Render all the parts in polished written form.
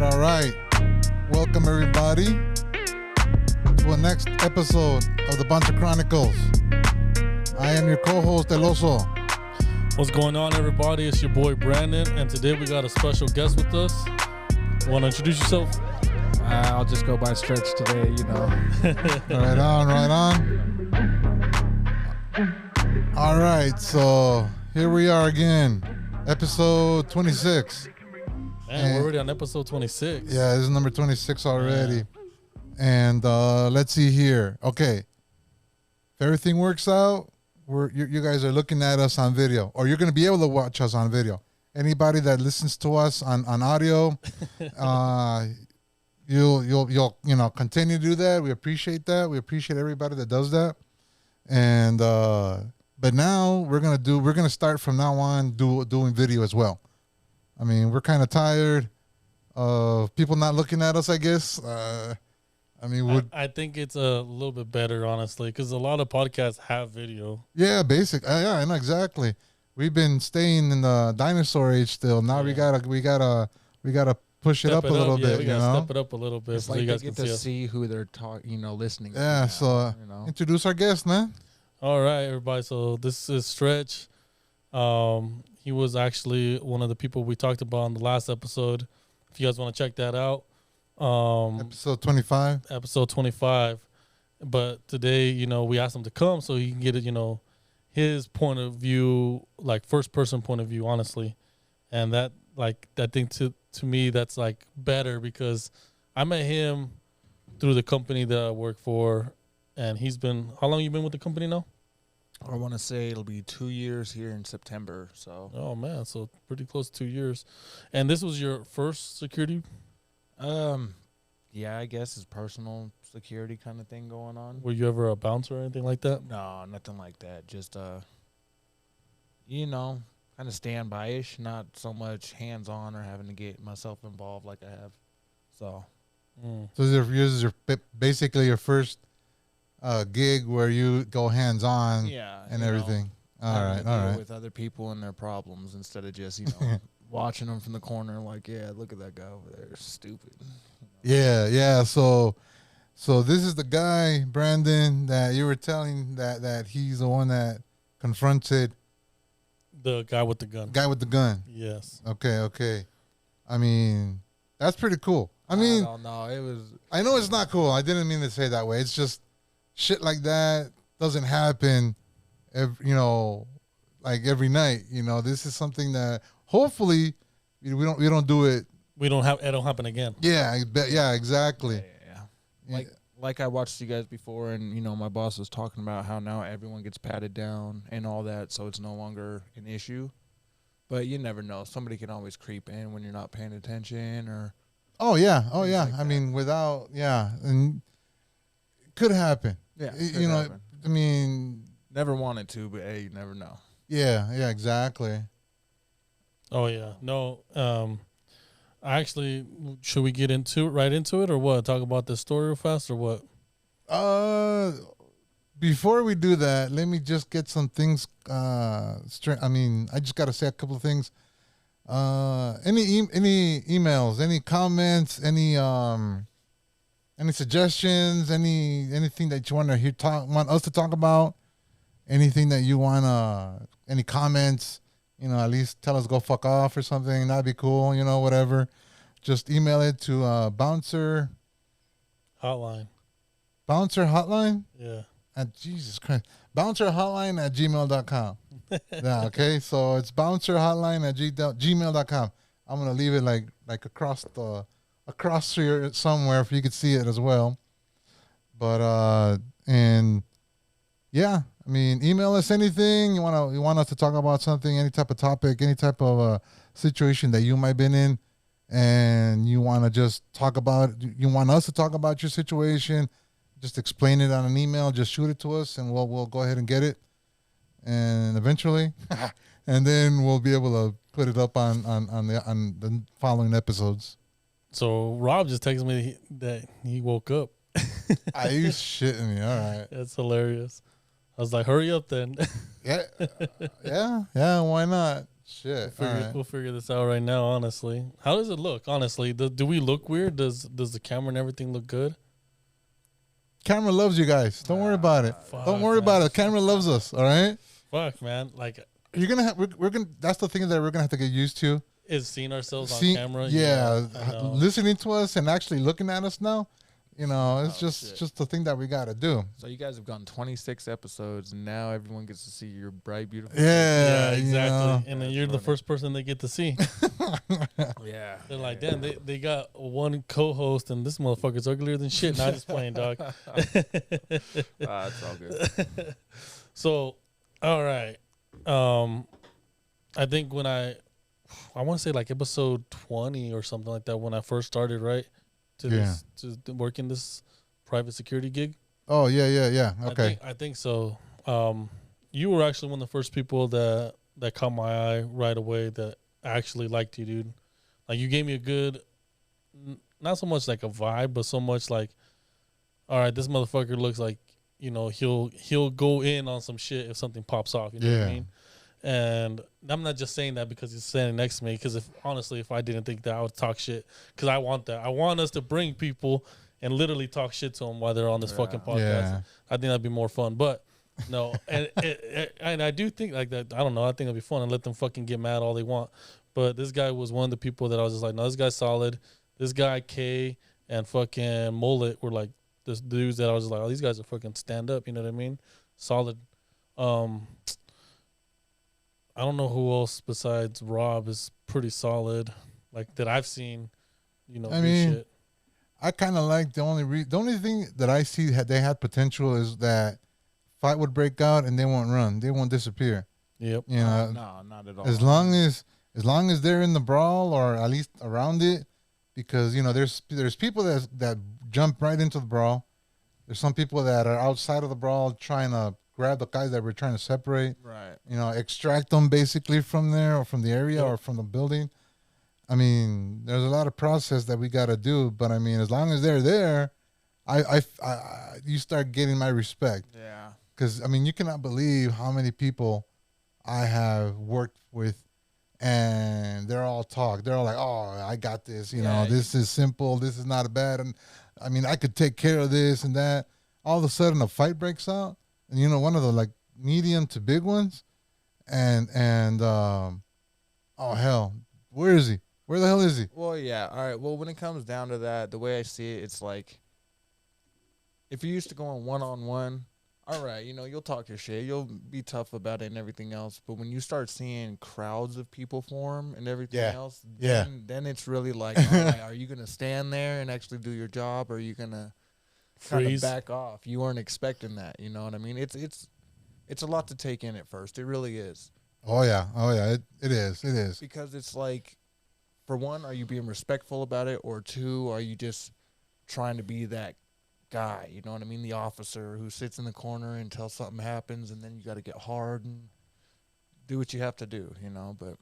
All right. Welcome, everybody, to a next episode of the Chronicles. I am your co-host, El Oso. What's going on, everybody? It's your boy, Brandon, and today we got a special guest with us. Want to introduce yourself? I'll just go by Stretch today, you know. Right on. All right, so here we are again, episode 26. Man, we're already on episode 26. Yeah, this is number 26 already. And let's see here. Okay, if everything works out, you guys are looking at us on video, or you're going to be able to watch us on video. Anybody that listens to us on audio, you'll continue to do that. We appreciate that. We appreciate everybody that does that. And but now we're gonna start from now on doing video as well. I mean, we're kind of tired of people not looking at us, I guess. I think it's a little bit better, honestly, because a lot of podcasts have video. Yeah, yeah, I know exactly. We've been staying in the dinosaur age still. Now we gotta push it up a little bit. We gotta step it up a little bit so you guys get can to see who they're listening. Yeah, to so introduce our guest, man. All right, everybody. So this is Stretch. He was actually one of the people we talked about in the last episode. If you guys want to check that out. Episode 25. Episode 25. But today, we asked him to come so he can get it, his point of view, like first person point of view, honestly. And that thing to me, that's like better because I met him through the company that I work for. And how long you been with the company now? I want to say it'll be 2 years here in September. So. Oh man, so pretty close to 2 years. And this was your first security? Yeah, I guess it's personal security kind of thing going on. Were you ever a bouncer or anything like that? No, nothing like that. Just kind of standby-ish, not so much hands-on or having to get myself involved like I have. So. So this is basically your first gig where you go hands-on and everything. All right. With other people and their problems instead of just, watching them from the corner like, yeah, look at that guy over there. Stupid. Yeah. So this is the guy, Brandon, that you were telling that he's the one that confronted the guy with the gun. Yes. Okay. I mean, that's pretty coul. I don't know. It was. I know it's not cool. I didn't mean to say it that way. It's just shit like that doesn't happen, every night. This is something that hopefully we don't do it. It don't happen again. Yeah, I bet. Yeah, exactly. Yeah. Like I watched you guys before, and my boss was talking about how now everyone gets patted down and all that, so it's no longer an issue. But you never know. Somebody can always creep in when you're not paying attention, or. Oh yeah. I mean, and it could happen. Yeah, happen. I mean, never wanted to, but hey, you never know. Yeah, exactly. Oh yeah, no. Actually, should we get right into it, or what? Talk about this story real fast, or what? Before we do that, let me just get some things straight. I mean, I just got to say a couple of things. Any emails, any comments, any suggestions, anything that you want to want us to talk about, anything that you want any comments, at least tell us go fuck off or something. That'd be cool, whatever. Just email it to Bouncer Hotline. Bouncer Hotline? Yeah. Jesus Christ. bouncerhotline@gmail.com. Yeah, okay. So it's bouncerhotline@gmail.com. I'm going to leave it like across here somewhere if you could see it as well. But and yeah, I mean, email us anything you want us to talk about something, any type of topic, any type of situation that you might been in, and you want to just talk about. You want us to talk about your situation. Just explain it on an email. Just shoot it to us, and we'll go ahead and get it. And eventually, and then we'll be able to put it up on the following episodes. So Rob just texted me that he woke up. Are you shitting me? All right. That's hilarious. I was like, hurry up then. Yeah. Why not? Shit. We'll figure this out right now. Honestly, how does it look? Honestly, do we look weird? Does the camera and everything look good? Camera loves you guys. Don't worry about it. Don't worry about it. Camera loves us. All right. Fuck, man. Like you're gonna have. We're gonna. That's the thing that we're gonna have to get used to. Is seeing ourselves on camera. Yeah. Listening to us and actually looking at us now. You know, it's just the thing that we got to do. So you guys have gone 26 episodes, and now everyone gets to see your bright, beautiful. Yeah, exactly. You know. And then you're the first person they get to see. Yeah. They're like, damn, they got one co-host, and this motherfucker's uglier than shit. Not just playing, dog. It's all good. So, all right. I think when I want to say like episode 20 or something like that when I first started, right? To work in this private security gig. Oh yeah. Okay. I think so. You were actually one of the first people that caught my eye right away that actually liked you, dude. Like you gave me a good, not so much like a vibe, but so much like, all right, this motherfucker looks like, you know, he'll go in on some shit if something pops off. You know what I mean? And I'm not just saying that because he's standing next to me. Because if I didn't think that, I would talk shit. Because I want that. I want us to bring people and literally talk shit to them while they're on this fucking podcast. Yeah. I think that'd be more fun. But no, and I do think like that. I don't know. I think it'd be fun and let them fucking get mad all they want. But this guy was one of the people that I was just like, no, this guy's solid. This guy K and fucking Mullet were like the dudes that I was just like, oh, these guys are fucking stand up. You know what I mean? Solid. I don't know who else besides Rob is pretty solid, like that I've seen. You know, I mean, shit. I kind of like the only thing that I see they had potential is that fight would break out and they won't run, they won't disappear. Yep. You know, no, not at all. As long as they're in the brawl or at least around it, because you know there's people that jump right into the brawl. There's some people that are outside of the brawl trying to grab the guys that we're trying to separate. Right. You know, extract them basically from there or from the area or from the building. I mean, there's a lot of process that we got to do, but I mean, as long as they're there, you start getting my respect. Yeah. Because I mean, you cannot believe how many people I have worked with, and they're all talk. They're all like, "Oh, I got this. You know, this is simple. This is not bad. And I mean, I could take care of this and that." All of a sudden, a fight breaks out, and you know, one of the like medium to big ones, and oh hell, where is he? Where the hell is he? Well, yeah. All right. Well, when it comes down to that, the way I see it, it's like if you're used to going one-on-one, all right, you know, you'll talk your shit. You'll be tough about it and everything else. But when you start seeing crowds of people form and everything else, then it's really like, all right, are you going to stand there and actually do your job, or are you going to kind of back off? You weren't expecting that. You know what I mean? It's a lot to take in at first. It really is. Oh, yeah. It is. Because it's like, for one, are you being respectful about it? Or two, are you just trying to be that guy, you know what I mean? The officer who sits in the corner until something happens, and then you got to get hard and do what you have to do, you know? But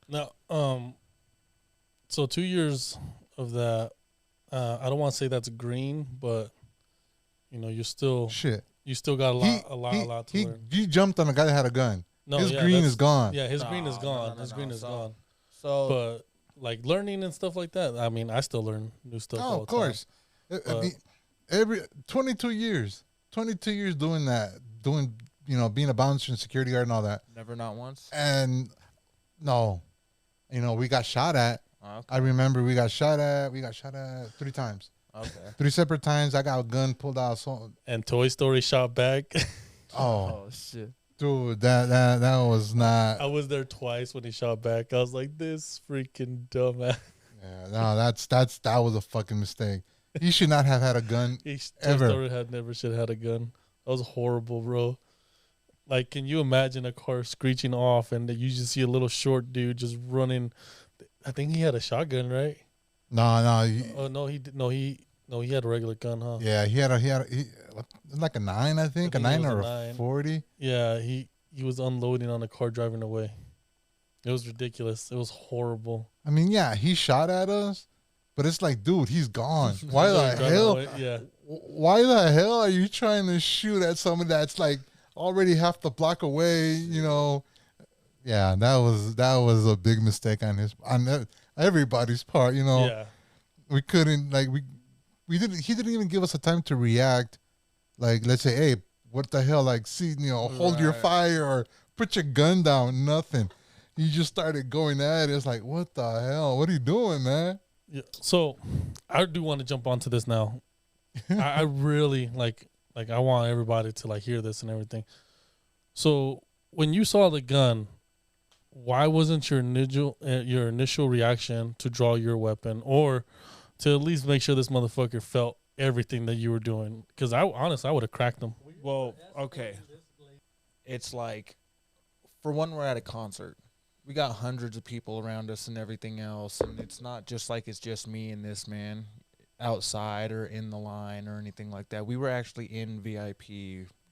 now, so 2 years of that, I don't want to say that's green, but you know, you still got a lot to learn. He jumped on a guy that had a gun. No, his green is gone. Yeah, his green is gone. His green is gone. So, but like learning and stuff like that, I mean, I still learn new stuff. Oh, all the of course. I mean, every 22 years doing that, you know, being a bouncer and security guard and all that. Never, not once. And no, you know, we got shot at. Okay. I remember we got shot at 3 times. Okay. 3 separate times. I got a gun pulled out. And Toy Story shot back. Oh shit. Dude, that was not. I was there twice when he shot back. I was like, this freaking dumbass. Yeah, no, that was a fucking mistake. He should not have had a gun ever. Toy Story should have had a gun. That was horrible, bro. Like, can you imagine a car screeching off and you just see a little short dude just running? I think he had a shotgun, right? No, Oh no, he did. No, he had a regular gun, huh? yeah, he like a 9, I think, a think it 9 was a or a 9. 40. Yeah, he was unloading on a car driving away. It was ridiculous. It was horrible. I mean, yeah, he shot at us, but it's like, dude, he's gone. Why He's the already driving hell? away. Yeah. Why the hell are you trying to shoot at somebody that's like already half the block away? You know, yeah, that was a big mistake on everybody's part. You know, Yeah. we couldn't like we didn't. He didn't even give us a time to react. Like, let's say, hey, what the hell? Like, see, you know, hold your Right. fire or put your gun down. Nothing. You just started going at it. It's like, what the hell? What are you doing, man? Yeah. So, I do want to jump onto this now. I really like I want everybody to like hear this and everything. So, when you saw the gun, why wasn't your initial reaction to draw your weapon or to at least make sure this motherfucker felt everything that you were doing? Because I would have cracked him. Well, okay. It's like, for one, we're at a concert. We got hundreds of people around us and everything else, and it's not just like it's just me and this man outside or in the line or anything like that. We were actually in VIP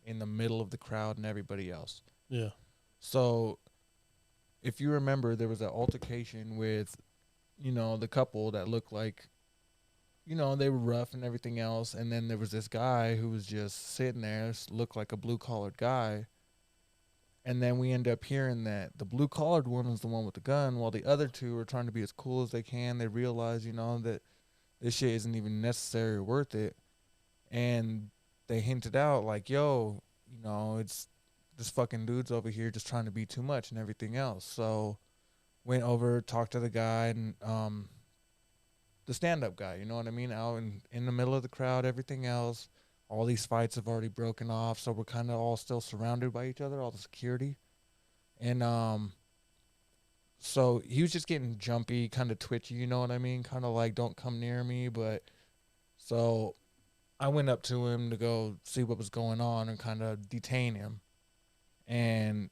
in the middle of the crowd and everybody else. Yeah. So, if you remember, there was an altercation with, the couple that looked like, they were rough and everything else. And then there was this guy who was just sitting there, looked like a blue-collared guy. And then we end up hearing that the blue-collared one was the one with the gun, while the other two are trying to be as cool as they can. They realize, that this shit isn't even necessary or worth it. And they hinted out, like, yo, it's this fucking dude's over here just trying to be too much and everything else. So went over, talked to the guy, and the stand-up guy, you know what I mean, out in the middle of the crowd, everything else. All these fights have already broken off, so we're kind of all still surrounded by each other, all the security. And so he was just getting jumpy, kind of twitchy, you know what I mean? Kind of like, don't come near me. But so I went up to him to go see what was going on and kind of detain him. And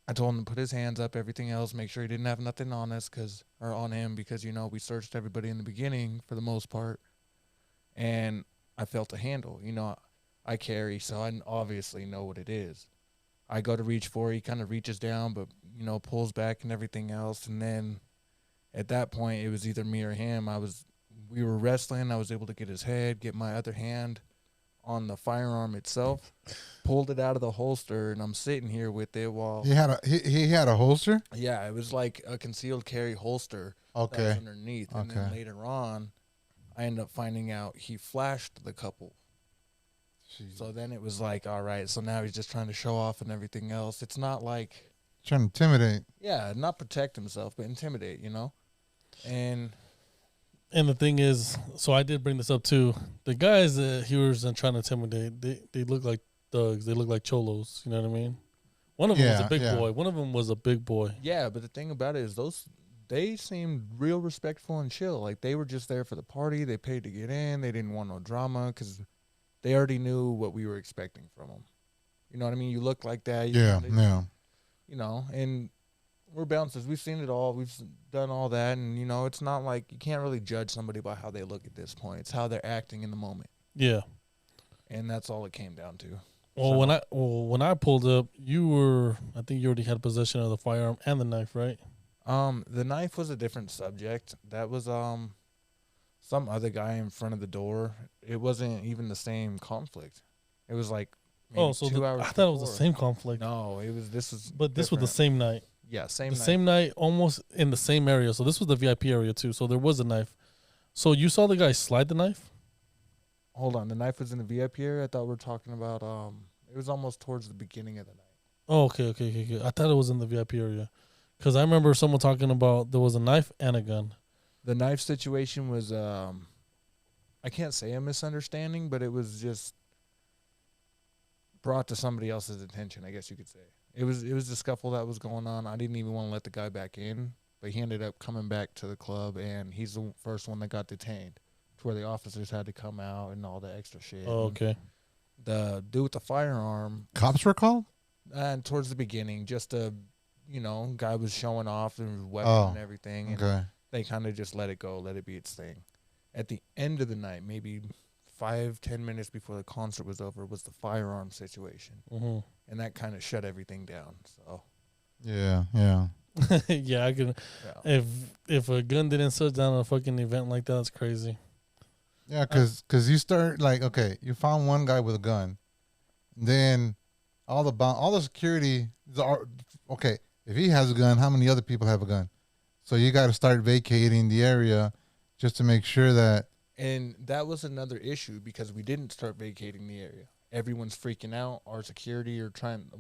I told him to put his hands up, everything else, make sure he didn't have nothing on us or on him because, we searched everybody in the beginning for the most part. And I felt a handle. I carry, so I obviously know what it is. I go to reach for it. He kind of reaches down, but, pulls back and everything else. And then at that point, it was either me or him. We were wrestling. I was able to get his head, get my other hand on the firearm itself, pulled it out of the holster, and I'm sitting here with it while He had a holster. yeah, it was like a concealed carry holster. Okay. That was underneath, and then later on, I ended up finding out he flashed the couple. Jeez. So then it was like, all right, so now he's just trying to show off and everything else. It's not like Trying to intimidate. Yeah, not protect himself, but intimidate. And the thing is, so I did bring this up too. The guys that he was trying to intimidate, they look like thugs. They look like cholos. You know what I mean? One of them was a big boy. One of them was a big boy. Yeah, but the thing about it is they seemed real respectful and chill. Like, they were just there for the party. They paid to get in. They didn't want no drama because they already knew what we were expecting from them. You know what I mean? You look like that. Yeah. And we're bouncers. We've seen it all. We've done all that. And, it's not like you can't really judge somebody by how they look at this point. It's how they're acting in the moment. Yeah. And that's all it came down to. Well, when I pulled up, I think you already had possession of the firearm and the knife, right? The knife was a different subject. That was some other guy in front of the door. It wasn't even the same conflict. It was like maybe 2 hours. I thought it was the same conflict. No, this was the same night. Yeah, same the night. same night, almost in the same area. So this was the VIP area too. So there was a knife. So you saw the guy slide the knife? Hold on, the knife was in the VIP area. I thought we were talking about it was almost towards the beginning of the night. Oh, okay. I thought it was in the VIP area. Because I remember someone talking about there was a knife and a gun. The knife situation was, I can't say a misunderstanding, but it was just brought to somebody else's attention, I guess you could say. It was the scuffle that was going on. I didn't even want to let the guy back in, but he ended up coming back to the club, and he's the first one that got detained, to where the officers had to come out and all the extra shit. Oh, okay. The dude with the firearm, Cops were called? and towards the beginning, just a, guy was showing off and weapon and everything, and Okay. they kind of just let it go, let it be its thing. At the end of the night, maybe 5-10 minutes before the concert was over, was the firearm situation, and that kind of shut everything down. So Yeah. yeah, I can. yeah. If a gun didn't shut down a fucking event like that, that's crazy. Yeah, because you start like, okay, you found one guy with a gun, then all the security, okay, if he has a gun, how many other people have a gun? So you got to start vacating the area just to make sure that. And that was another issue because we didn't start vacating the area. Everyone's freaking out. Our security are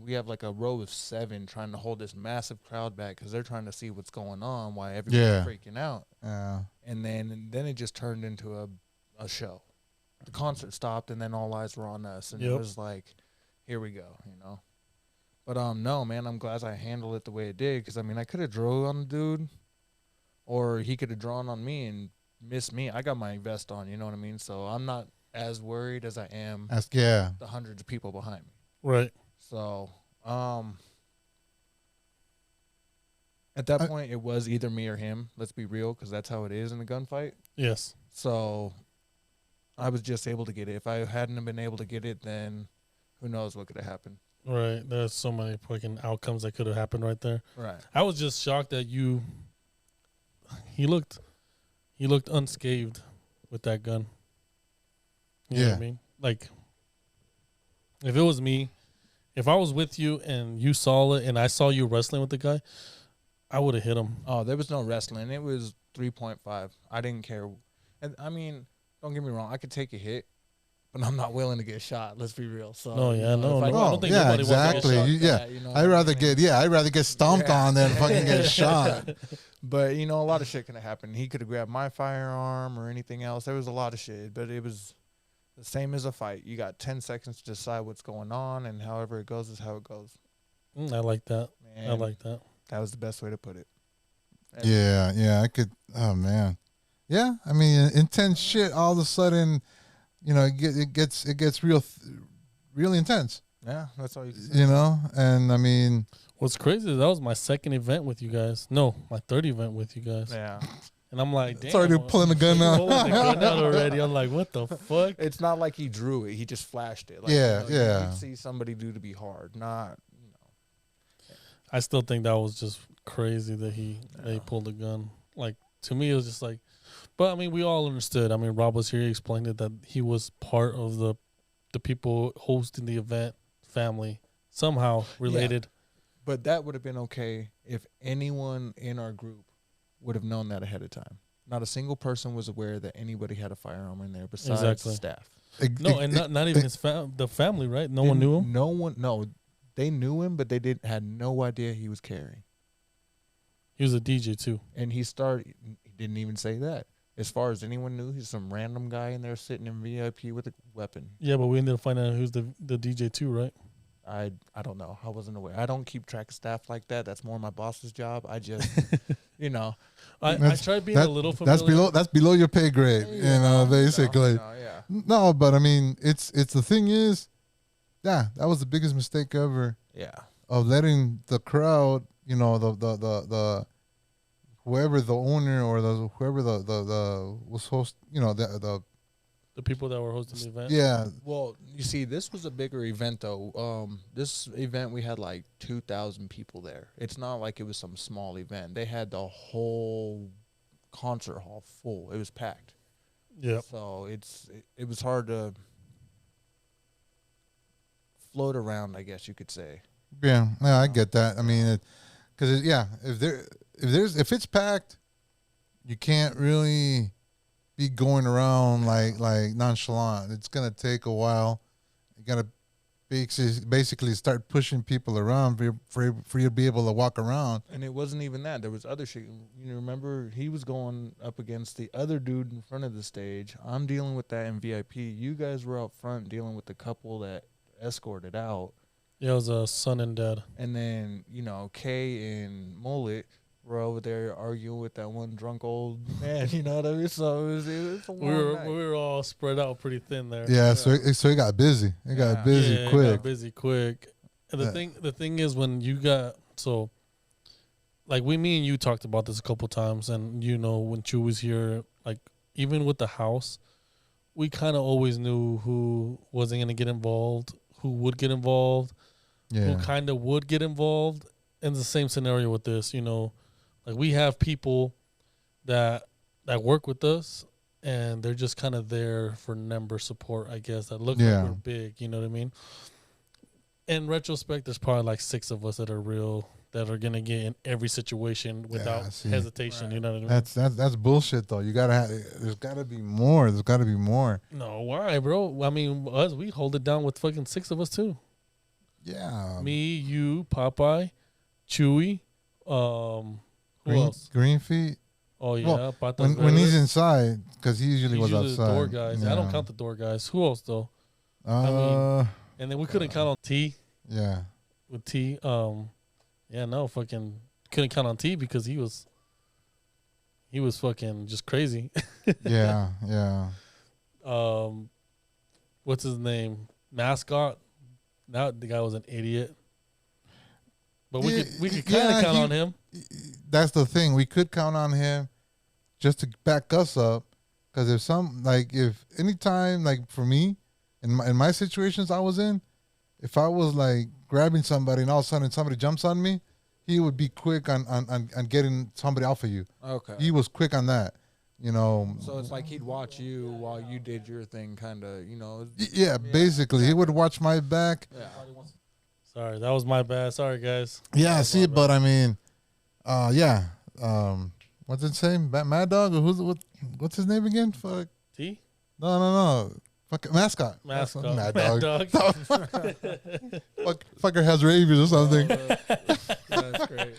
we have like a row of 7 trying to hold this massive crowd back because they're trying to see what's going on while everyone's freaking out. Yeah. And then it just turned into a show. The concert stopped and then all eyes were on us. And it was like, here we go, But no, man, I'm glad I handled it the way it did because, I could have drove on the dude or he could have drawn on me and missed me. I got my vest on, you know what I mean? So I'm not as worried as I am the hundreds of people behind me. Right. So at that point, it was either me or him. Let's be real, because that's how it is in a gunfight. Yes. So I was just able to get it. If I hadn't been able to get it, then who knows what could have happened. Right. There's so many fucking outcomes that could have happened right there. Right. I was just shocked that he looked unscathed with that gun. You know what I mean? Like, if it was me, if I was with you and you saw it and I saw you wrestling with the guy, I would have hit him. Oh, there was no wrestling. It was 3.5. I didn't care. And don't get me wrong. I could take a hit, but I'm not willing to get shot. Let's be real. So I don't think yeah, anybody exactly. wants to get shot. I'd rather get stomped on than fucking get shot. But a lot of shit could have happened. He could have grabbed my firearm or anything else. There was a lot of shit, but it was the same as a fight. You got 10 seconds to decide what's going on, and however it goes is how it goes. I like that. Man, I like that. That was the best way to put it. Yeah, I could. Oh man, yeah. Intense shit. All of a sudden, it gets real intense. Yeah, that's all you can say. And what's crazy is that was my second event with you guys. No, my third event with you guys. Yeah. And I'm like, damn. Sorry, pulling the gun out. Pulling the gun out already. I'm like, what the fuck? It's not like he drew it. He just flashed it. Like, yeah. You see somebody do to be hard, not. I still think that was just crazy that he pulled the gun. Like, to me, it was just like, but we all understood. Rob was here. He explained it that he was part of the people hosting the event, family, somehow related. Yeah. But that would have been okay if anyone in our group would have known that ahead of time. Not a single person was aware that anybody had a firearm in there besides staff. No, and not even the family, right? No one knew him? No. They knew him, but they had no idea he was carrying. He was a DJ too. And he didn't even say that. As far as anyone knew, he's some random guy in there sitting in VIP with a weapon. Yeah, but we ended up finding out who's the DJ too, right? I don't know. I wasn't aware. I don't keep track of staff like that. That's more my boss's job. I just, I tried being a little familiar. That's below your pay grade, basically. Yeah. No, but it's the thing is, that was the biggest mistake ever. Yeah. Of letting the crowd, the whoever the owner or whoever the was host, the people that were hosting the event. Yeah. Well, you see, this was a bigger event though. This event we had like 2,000 people there. It's not like it was some small event. They had the whole concert hall full. It was packed. Yeah. So it was hard to float around, I guess you could say. Yeah, I get that. Because if it's packed, you can't really be going around like nonchalant. It's gonna take a while. You gotta basically start pushing people around for you to be able to walk around. And it wasn't even that. There was other shit. Remember, he was going up against the other dude in front of the stage. I'm dealing with that in VIP. You guys were out front dealing with the couple that escorted out. Yeah, it was a son and dad. And then, Kay and Mullet we're over there arguing with that one drunk old man. You know what I mean? So it was a We long night. were all spread out pretty thin there. Yeah, so it got busy. It got busy It quick. got busy quick. And the thing is, when you got like me and you talked about this a couple times, and you know when Chew was here, like even with the house, we kind of always knew who wasn't gonna get involved, who would get involved, who kind of would get involved. In the same scenario with this, you know, like we have people that work with us, and they're just kind of there for number support, I guess. That look like we're big, you know what I mean? In retrospect, there's probably like 6 of us that are real, that are gonna get in every situation without hesitation. Right. You know what I mean? That's bullshit though. You gotta there's gotta be more. There's gotta be more. No, why, bro? I mean, we hold it down with fucking 6 of us too. Yeah. Me, you, Popeye, Chewy, who else? Green Feet. Oh yeah, well, when he's inside, because he usually was outside. The door guys. Yeah. I don't count the door guys. Who else though? I mean, and then we couldn't count on T. Yeah. With T, fucking couldn't count on T because he was fucking just crazy. Yeah. What's his name? Mascot. That the guy was an idiot. But we could kind of count on him. That's the thing. We could count on him just to back us up. Because if anytime, like for me, in my situations I was in, if I was like grabbing somebody and all of a sudden somebody jumps on me, he would be quick on getting somebody off of you. Okay. He was quick on that. You know. So it's like he'd watch you while you did your thing, kind of, you know. Yeah, basically. He would watch my back. Yeah. Sorry, that was my bad. Sorry, guys. Yeah, see, but I mean, what's it saying? Mad Dog? Or what's his name again? Fuck. T? No. Fuck, mascot. Mad Dog. Fucker has rabies or something. That's great.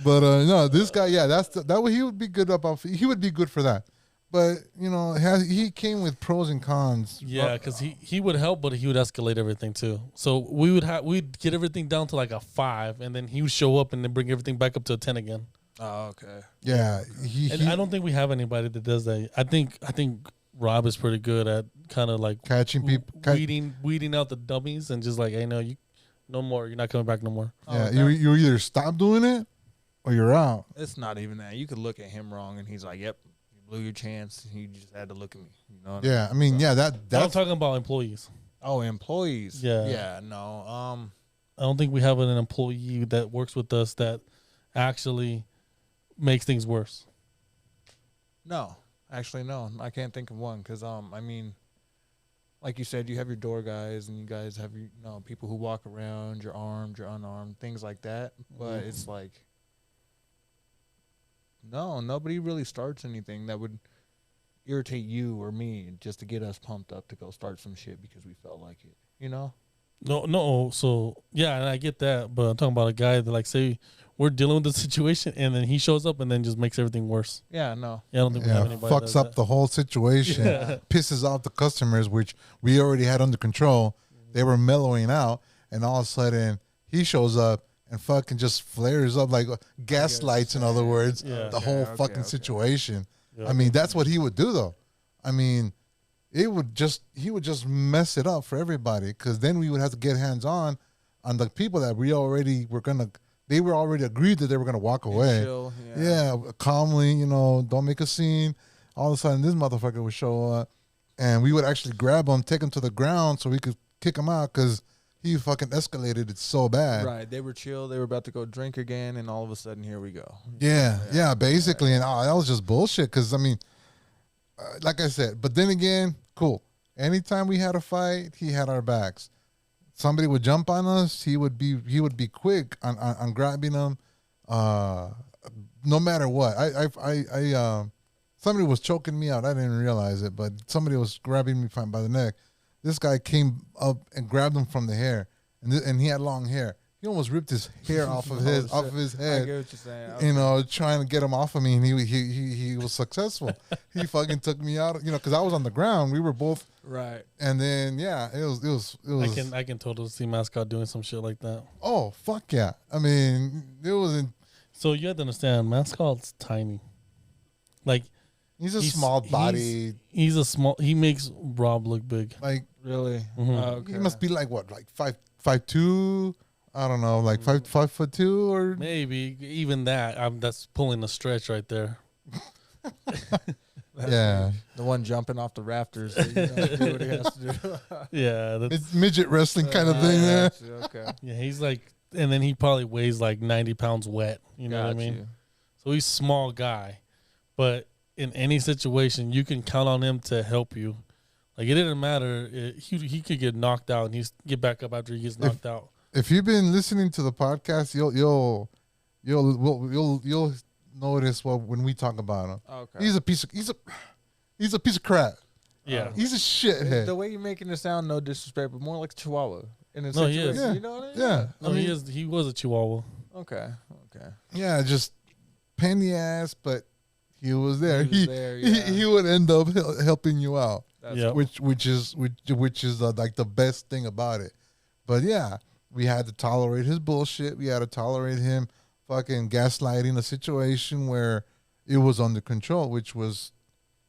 But no, this guy, that he would be good he would be good for that. But you know, he came with pros and cons. Yeah, because he would help, but he would escalate everything too. So we'd get everything down to like a 5, and then he would show up and then bring everything back up to a 10 again. Oh, okay. Yeah, I don't think we have anybody that does that. I think Rob is pretty good at kind of like catching people, weeding out the dummies, and just like, hey, no more. You're not coming back no more. Yeah, you either stop doing it or you're out. It's not even that. You could look at him wrong, and he's like, "Yep, you blew your chance. You just had to look at me." You know? Yeah, I mean, that's I'm talking about employees. Oh, employees. Yeah. No. I don't think we have an employee that works with us that actually makes things worse. No, actually, no. I can't think of one because I mean, like you said, you have your door guys, and you guys have your people who walk around, you're armed, you're unarmed, things like that. But it's like. No, nobody really starts anything that would irritate you or me just to get us pumped up to go start some shit because we felt like it, you know? No. So, yeah, and I get that, but I'm talking about a guy that, like, say we're dealing with the situation and then he shows up and then just makes everything worse. Yeah, no. Yeah, I don't think we have anybody fucks up the whole situation, pisses off the customers, which we already had under control. They were mellowing out, and all of a sudden he shows up and fucking just flares up like gaslights, in other words, the whole fucking situation. Yeah. I mean, that's what he would do, though. I mean, he would just mess it up for everybody, because then we would have to get hands on the people that we already were gonna. They were already agreed that they were gonna walk away. Chill, calmly, don't make a scene. All of a sudden, this motherfucker would show up, and we would actually grab him, take him to the ground, so we could kick him out, because he fucking escalated it so bad. Right. They were chill. They were about to go drink again, and all of a sudden, here we go. Yeah, basically. And that was just bullshit, because, I mean, like I said, but then again, cool. Anytime we had a fight, he had our backs. Somebody would jump on us, he would be quick on grabbing them, no matter what. Somebody was choking me out. I didn't realize it, but somebody was grabbing me by the neck. This guy came up and grabbed him from the hair, and he had long hair. He almost ripped his hair off of his head. I get what you're saying. Trying to get him off of me, and he was successful. He fucking took me out, because I was on the ground. We were both right. And then it was. I can totally see Mascot doing some shit like that. Oh fuck yeah! I mean, it wasn't. So you have to understand, Mascot's tiny. Like He's a small body. He's a small. He makes Rob look big. Like Really? Mhm. Okay. he must be like what, like 5'2". I don't know, like 5'2" or Maybe even that. That's pulling a stretch right there. yeah. The one jumping off the rafters. So you know, do what he has to do. Yeah, that's, It's midget wrestling kind of thing there. Okay. yeah. He's like, and then he probably weighs like 90 pounds wet. You know what I mean? So he's a small guy, but in any situation, you can count on him to help you. Like it didn't matter. He could get knocked out and he's get back up after he gets knocked out. If you've been listening to the podcast, you'll notice when we talk about him. Okay. He's a piece of crap. Yeah. He's a shithead. The way you're making it sound, no disrespect, but more like a Chihuahua. In a No, he situation, is. You know what I mean? Yeah. No, he was a Chihuahua. Okay. Yeah, just pain in the ass, but he was there. He was there, yeah. He would end up helping you out. That's Yeah. cool. which is like the best thing about it. But yeah, we had to tolerate his bullshit. We had to tolerate him fucking gaslighting a situation where it was under control, which was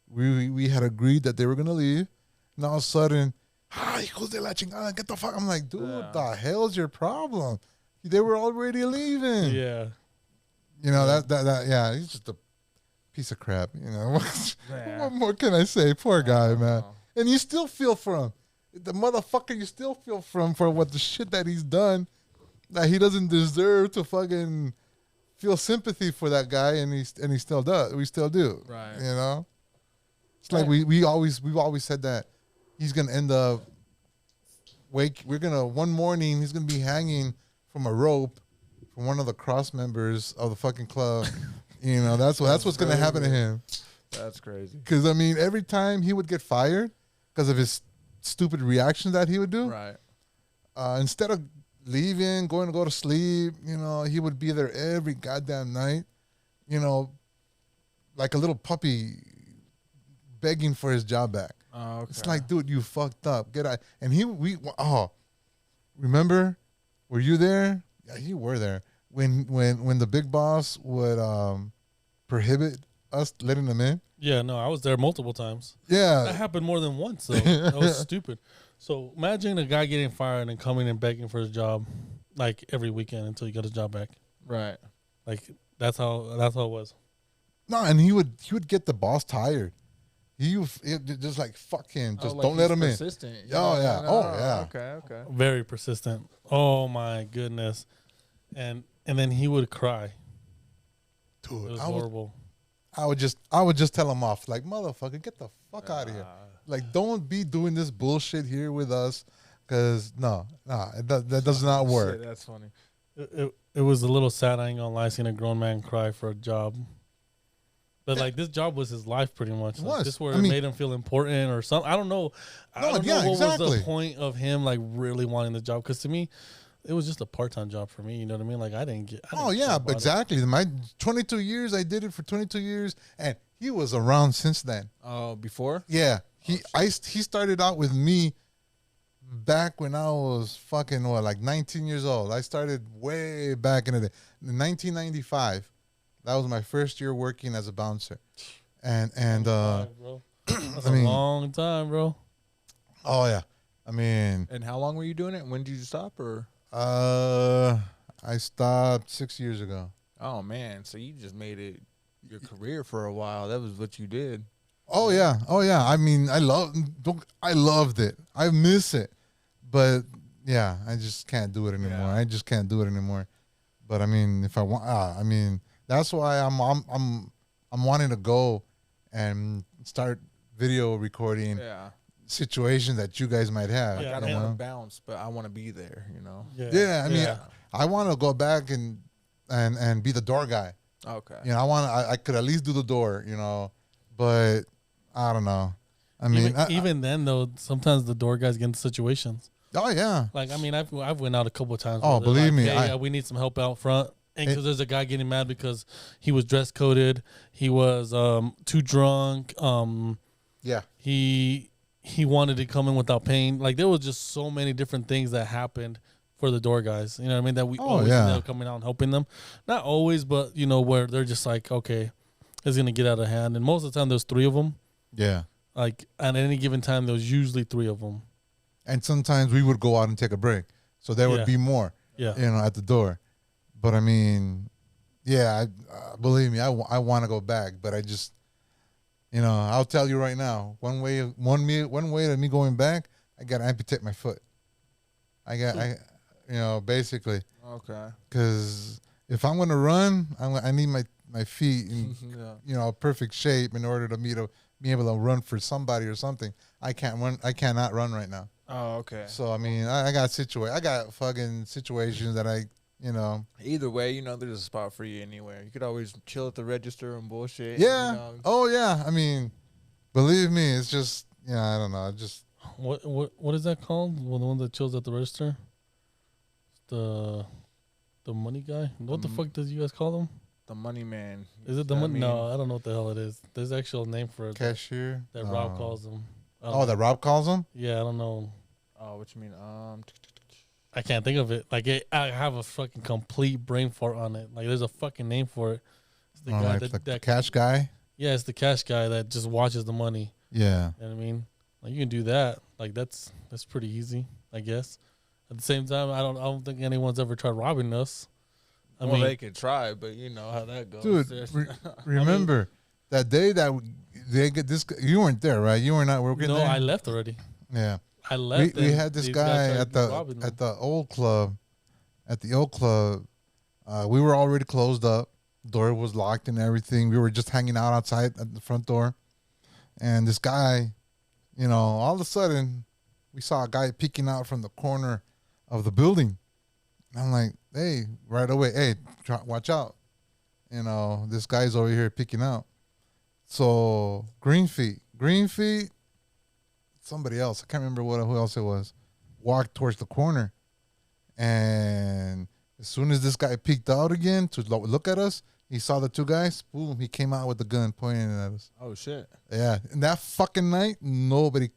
we had agreed that they were gonna leave, and all of a sudden, hijos de la chingada, get the fuck. I'm like, dude, Yeah. the hell's your problem? They were already leaving. Yeah. You know that yeah, he's just a piece of crap. You know, Yeah. what more can I say? Poor guy, man. know. And you still feel for him. The motherfucker, you still feel for him for what the shit that he's done. That he doesn't deserve to fucking feel sympathy for that guy, and he still does. We still do. Right. You know? It's like we've always said that he's gonna end up one morning he's gonna be hanging from a rope from one of the cross members of the fucking club. You know, that's what's gonna happen to him. That's crazy. Because I mean, every time he would get fired because of his stupid reactions that he would do, Right. instead of leaving, going to go to sleep, you know, he would be there every goddamn night, you know, like a little puppy begging for his job back. Oh, okay. It's like, dude, you fucked up. Get out. And remember? Were you there? Yeah, you were there. When the big boss would prohibit us letting them in. Yeah, no, I was there multiple times. That Yeah. happened more than once, though. That was stupid. So imagine a guy getting fired and coming and begging for his job, like every weekend until he got his job back. Right. Like that's how it was. No, and he would get the boss tired. Just like fuck him. Just don't let him in. persistent. Oh, yeah. Oh, yeah. Okay. Very persistent. Oh my goodness, and then he would cry. It Dude, was I would horrible. just tell him off. Like, motherfucker, get the fuck out of here. Like, don't be doing this bullshit here with us. Cause that does not work. Shit, that's funny. It was a little sad. I ain't gonna lie, seeing a grown man cry for a job. But like this job was his life, pretty much. Like, was. this where I it mean- made him feel important or something. I don't know. I don't know what was exactly. the point of him like really wanting the job. Because to me, it was just a part-time job for me. You know what I mean? Like I didn't care about it. Exactly. My 22 years, I did it for 22 years, and he was around since then. Oh, before? Yeah, he started out with me back when I was fucking like 19 years old. I started way back in the day, in 1995. That was my first year working as a bouncer, and Bro. That's I mean- a long time, bro. oh yeah, I mean, And how long were you doing it? And when did you stop? Or I stopped 6 years ago. oh man, so you just made it your career for a while. That was what you did. Oh yeah. I mean, I loved it. I miss it, but yeah, I just can't do it anymore. Yeah. I just can't do it anymore. But I mean, if I want, I mean, that's why I'm wanting to go and start video recording Yeah. situations that you guys might have. Yeah, I you don't want know? to bounce, but I want to be there. You know. Yeah, I mean, Yeah. I want to go back and be the door guy. Okay. You know, I could at least do the door. You know, but I don't know. I mean, even then though, sometimes the door guys get into situations. oh yeah. Like I mean, I've went out a couple of times. Oh, where they're believe like, me, hey, we need some help out front. And because there's a guy getting mad because he was dress coded, he was too drunk. Yeah. He wanted to come in without paying. Like there was just so many different things that happened for the door guys. You know what I mean? That we Oh, always yeah. end up coming out and helping them. Not always, but you know where they're just like, okay, it's gonna get out of hand. And most of the time, there's 3 of them. Yeah. Like at any given time, there's usually 3 of them. And sometimes we would go out and take a break, so there would Yeah. be more, Yeah. at the door. But I mean, yeah, believe me, I want to go back, but I just, I'll tell you right now, one way of me going back, I got to amputate my foot. Basically, Okay. because if I'm gonna run, I need my feet in Yeah. perfect shape in order to be able to run for somebody or something. I cannot run right now. Oh, okay. So I mean, I got fucking situations that Either way, there's a spot for you anywhere. You could always chill at the register and bullshit. Yeah. Oh yeah. I mean, believe me, it's just I don't know. What is that called? Well, the one that chills at the register. The money guy. What the fuck does you guys call them? The money man. Is it the money? No, I don't know what the hell it is. There's an actual name for it. Cashier. That Rob calls them. That Rob calls them? Yeah, I don't know. Oh, what you mean? I can't think of it. Like I have a fucking complete brain fart on it. Like there's a fucking name for it. It's the guy the cash guy. Yeah, it's the cash guy that just watches the money. Yeah. You know what I mean? Like you can do that. Like that's pretty easy, I guess. At the same time, I don't think anyone's ever tried robbing us. I mean, they could try, but you know how that goes. Dude, remember that day that they get this? You weren't there, right? You were not working there. No, I left already. Yeah, I left. We had this guy at the old club. At the old club, we were already closed up. Door was locked and everything. We were just hanging out outside at the front door, and this guy, all of a sudden, we saw a guy peeking out from the corner of the building. I'm like, hey, right away, hey, watch out. This guy's over here peeking out. So Green Feet, somebody else, I can't remember who else it was, walked towards the corner. And as soon as this guy peeked out again to look at us, he saw the 2 guys, boom, he came out with the gun pointing at us. Oh, shit. Yeah, and that fucking night, nobody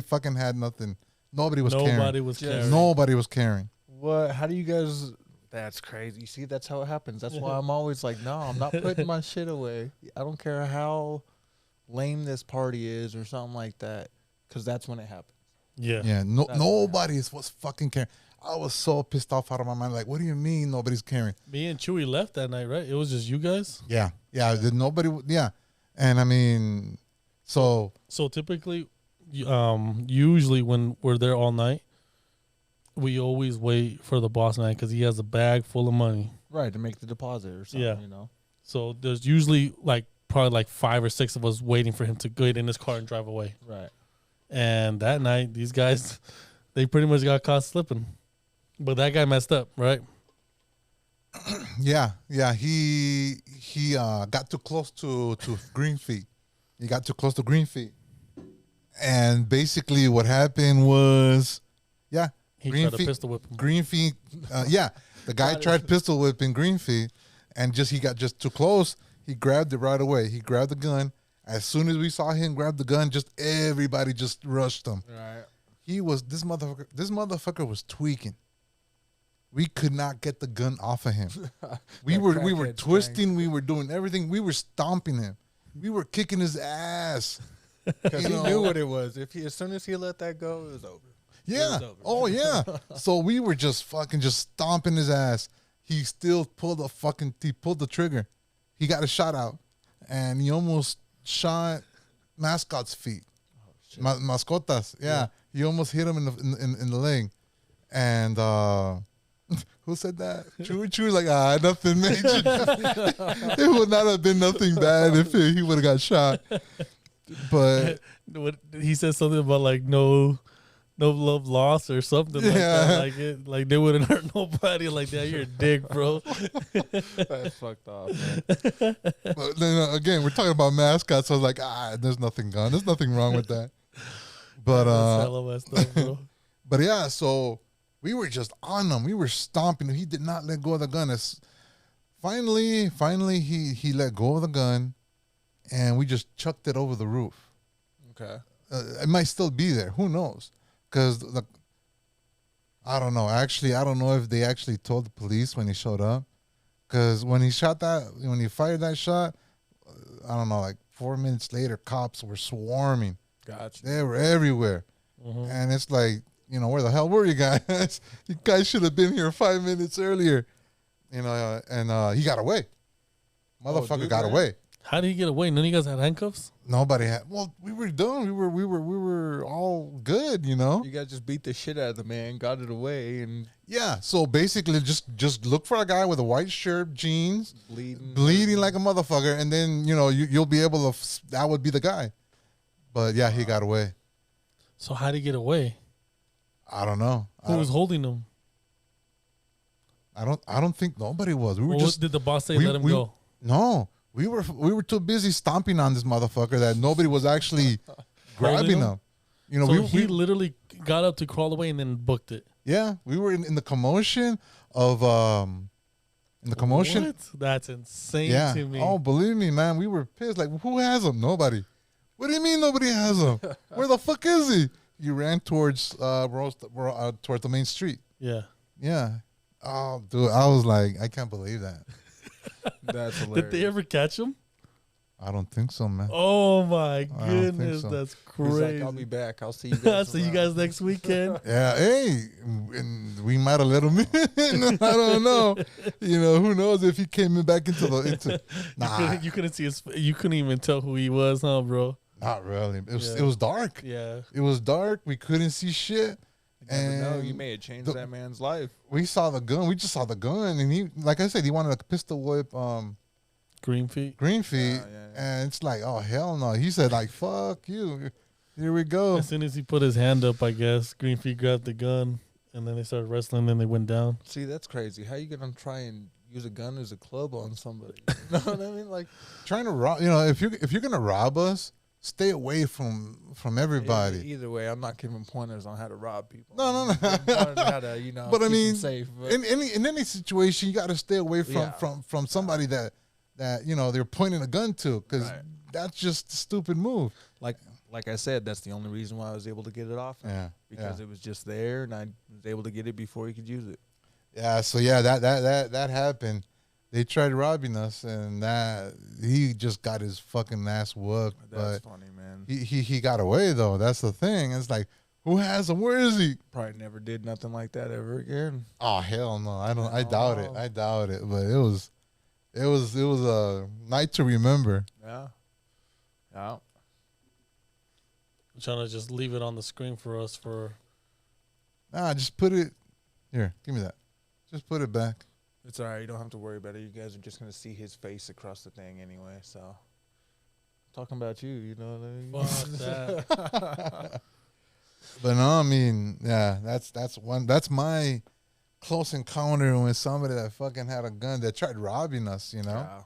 fucking had nothing. Nobody was caring. Nobody was caring. What? How do you guys? That's crazy. You see, that's how it happens. That's why I'm always like, no, I'm not putting my shit away. I don't care how lame this party is or something like that, because that's when it happens. Yeah. Yeah. Nobody was fucking caring. I was so pissed off out of my mind. Like, what do you mean nobody's caring? Me and Chewy left that night, right? It was just you guys. Yeah. Yeah. Nobody. Yeah. And I mean, so typically, usually when we're there all night, we always wait for the boss man because he has a bag full of money. Right, to make the deposit or something, Yeah. So there's usually probably 5 or 6 of us waiting for him to get in his car and drive away. Right. And that night, these guys, they pretty much got caught slipping. But that guy messed up, right? Yeah. He got too close to Green Feet. He got too close to Green Feet. And basically what happened was, He tried to pistol whip him. Green Feet, the guy tried pistol whipping Green Feet, and he got just too close. He grabbed it right away. He grabbed the gun. As soon as we saw him grab the gun, just everybody just rushed him. Right. This motherfucker was tweaking. We could not get the gun off of him. we were twisting. We were doing everything. We were stomping him. We were kicking his ass. Because he knew what it was. As soon as he let that go, it was over. Yeah. Oh yeah. So we were just stomping his ass. He still pulled the trigger. He got a shot out, and he almost shot Mascot's feet. Oh, Mascotas. Yeah. He almost hit him in the leg. And who said that? Chewy like, nothing major. It would not have been nothing bad if he would have got shot. But he said something about no love lost or something like that. Like they wouldn't hurt nobody like that. You're a dick, bro. That's fucked off, man. But then again, we're talking about mascots. So I was like, there's nothing gone. There's nothing wrong with that. But that's hella messed up, bro. But yeah, so we were just on him. We were stomping him. He did not let go of the gun. Finally, he let go of the gun, and we just chucked it over the roof. Okay. It might still be there. Who knows? Because I don't know. Actually, I don't know if they actually told the police when he showed up. Because when he fired that shot, I don't know, like 4 minutes later, cops were swarming. Gotcha. They were everywhere. Mhm. And it's like, where the hell were you guys? You guys should have been here 5 minutes earlier. And he got away. Motherfucker dude, got man. away. How did he get away? None of you guys had handcuffs? Nobody had. Well, we were done. We were all good. You guys just beat the shit out of the man, got it away, and Yeah. So basically, just look for a guy with a white shirt, jeans, bleeding like a motherfucker, and then you'll be able to. That would be the guy. But yeah, he got away. So how did he get away? I don't know. Who was holding him? I don't think nobody was. We were Or just. did the boss say we- let him we- go? No, we were too busy stomping on this motherfucker that nobody was actually grabbing him. So he literally got up to crawl away and then booked it. Yeah, we were in the commotion of What? That's insane Yeah. to me. Oh, believe me, man, we were pissed. Like, who has him? Nobody. What do you mean nobody has him? Where the fuck is he? He ran towards towards the main street. Yeah. Yeah. Oh, dude, I was like, I can't believe that. that's hilarious. Did they ever catch him? I don't think so, man. Oh my don't think goodness, so. that's He's crazy. like, I'll be back. I'll see you I'll guys. see you around." guys next weekend. Yeah, hey, and we might have let him in. I don't know. Who knows if he came back into nah, You couldn't see his. You couldn't even tell who he was, huh, bro? not really. It Yeah. was dark. Yeah. It was dark. We couldn't see shit. You never know. You And may have changed that man's life. we saw the gun. We just saw the gun, and he, like I said, he wanted to pistol whip Green feet. Greenfeet, Yeah. and it's like, oh hell no. He said like, fuck you. Here we go. As soon as he put his hand up, I guess Green feet grabbed the gun, and then they started wrestling. Then they went down. See, that's crazy. How you gonna try and use a gun as a club on somebody? You know what I mean? Like, Trying to rob. If you're gonna rob us, stay away from everybody. Either way, I'm not giving pointers on how to rob people. No. I'm giving pointers on how to, But I keep them mean, safe. But in any situation, you got to stay away from Yeah. from somebody that they're pointing a gun to, because Right. that's just a stupid move. like I said, that's the only reason why I was able to get it off. Yeah, Because it was just there, and I was able to get it before he could use it. yeah. So yeah, that happened. They tried robbing us, and that he just got his fucking ass whooped. That's But funny, man. he got away though. That's the thing. It's like, who has him? Where is he? Probably never did nothing like that ever again. Oh hell no! I don't. I Oh, doubt it. no. I doubt it. But it was a night to remember. Yeah. Yeah. I'm trying to just leave it on the screen for us for. Nah, just put it here. Give me that. Just put it back. It's all right. You don't have to worry about it. You guys are just going to see his face across the thing anyway. So, talking about you, you know what I mean? Fuck that. But no, I mean, yeah, that's my close encounter with somebody that fucking had a gun that tried robbing us. Yeah.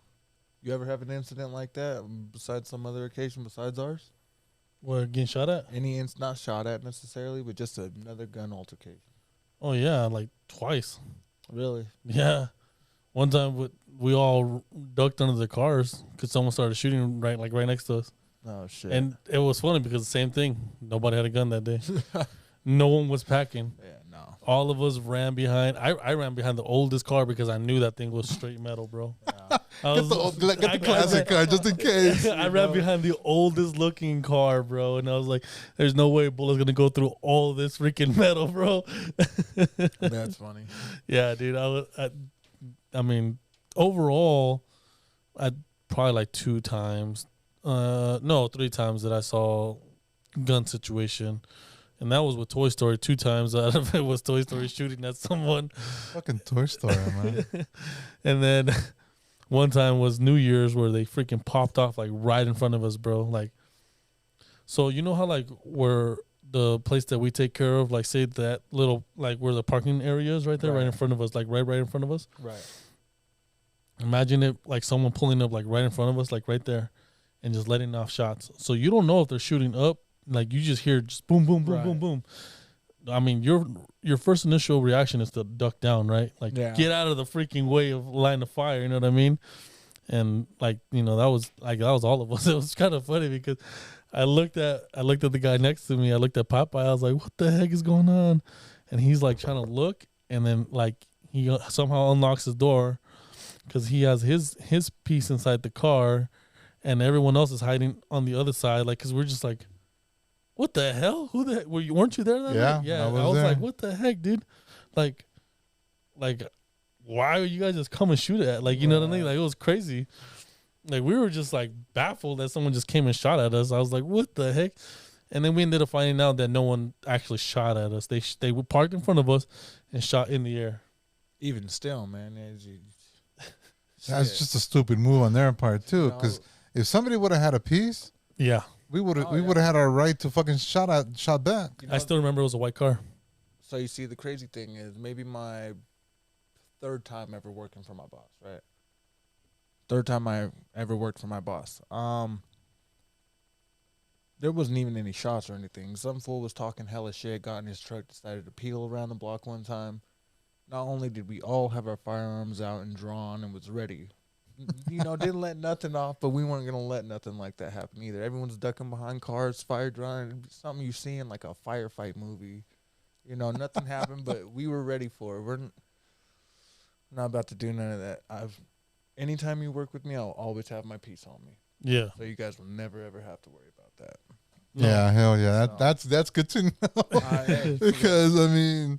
You ever have an incident like that besides some other occasion besides ours? What, getting shot at? Not shot at necessarily, but just another gun altercation. Oh yeah, like twice. Really? Yeah. One time we all ducked under the cars because someone started shooting right next to us. Oh shit. And it was funny because the same thing. Nobody had a gun that day. No one was packing. yeah, no. All of us ran behind. I ran behind the oldest car because I knew that thing was straight metal, bro. Yeah. Get the classic car just in case. I ran behind the oldest looking car, bro, and I was like, "There's no way a bullet's gonna go through all this freaking metal, bro." That's funny. Yeah, dude. I mean, overall, I probably like 2 times. No, 3 times that I saw gun situation. And that was with Toy Story. 2 times out of it was Toy Story shooting at someone. Fucking Toy Story, man. And then one time was New Year's where they freaking popped off like right in front of us, bro. Like, so you know how like where the place that we take care of, like say that little like where the parking area is right there, right in front of us, like right in front of us. Right. Imagine it like someone pulling up like right in front of us, like right there, and just letting off shots. So you don't know if they're shooting up. Like you just hear just boom, boom, boom, Right. boom, boom. I mean, your first initial reaction is to duck down, right? Like get out of the freaking way of line of fire. You know what I mean? And like that was all of us. It was kind of funny because I looked at the guy next to me. I looked at Popeye. I was like, "What the heck is going on?" and he's like trying to look, and then like he somehow unlocks his door because he has his piece inside the car, and everyone else is hiding on the other side. Like, because we're just like, what the hell? Who the heck? Weren't you there that night? Yeah. I was like, what the heck, dude? Like, why are you guys just come and shoot at? Like, you know what I mean? Like, it was crazy. Like, we were just like baffled that someone just came and shot at us. I was like, what the heck? And then we ended up finding out that no one actually shot at us. They were parked in front of us and shot in the air. Even still, man. That's just a stupid move on their part too. Because if somebody would have had a piece, yeah, we would have had our right to fucking shot back. You know, I still remember it was a white car. So you see, the crazy thing is maybe my third time ever working for my boss, right? Third time I ever worked for my boss. There wasn't even any shots or anything. Some fool was talking hella shit, got in his truck, decided to peel around the block one time. Not only did we all have our firearms out and drawn and was ready, you know, didn't let nothing off, but we weren't going to let nothing like that happen either. Everyone's ducking behind cars, fire drawn, something you see in like a firefight movie. You know, nothing happened, but we were ready for it. We're not about to do none of that. Anytime you work with me, I'll always have my piece on me. Yeah. So you guys will never ever have to worry about that. Yeah, hell yeah. That's good to know. Because I mean,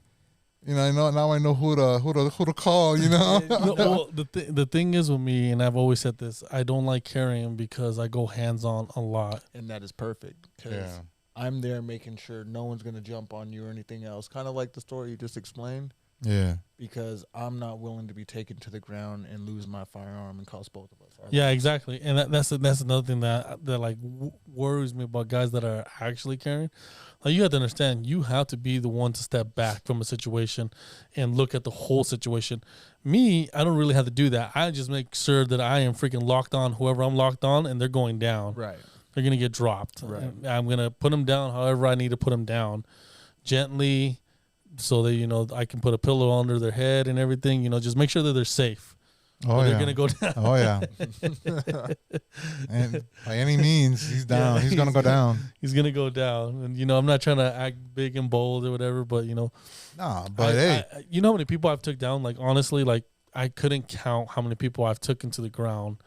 you know, now I know who to call, you know. No, well, the thing is with me, and I've always said this, I don't like carrying because I go hands on a lot. And that is perfect. Because I'm there making sure no one's gonna jump on you or anything else. Kind of like the story you just explained. Yeah. Because I'm not willing to be taken to the ground and lose my firearm and cost both of us. Yeah, exactly. And that's another thing that like worries me about guys that are actually carrying. Like, you have to understand, you have to be the one to step back from a situation and look at the whole situation. Me, I don't really have to do that. I just make sure that I am freaking locked on whoever I'm locked on, and they're going down. Right. They're going to get dropped. Right. And I'm going to put them down however I need to put them down. Gently, so that, you know, I can put a pillow under their head and everything. You know, just make sure that they're safe. Oh, they're gonna go down. Oh yeah. And by any means, he's down. Yeah, he's gonna go down. He's gonna go down. And you know, I'm not trying to act big and bold or whatever, but you know, you know how many people I've took down? Like, honestly, like, I couldn't count how many people I've taken to the ground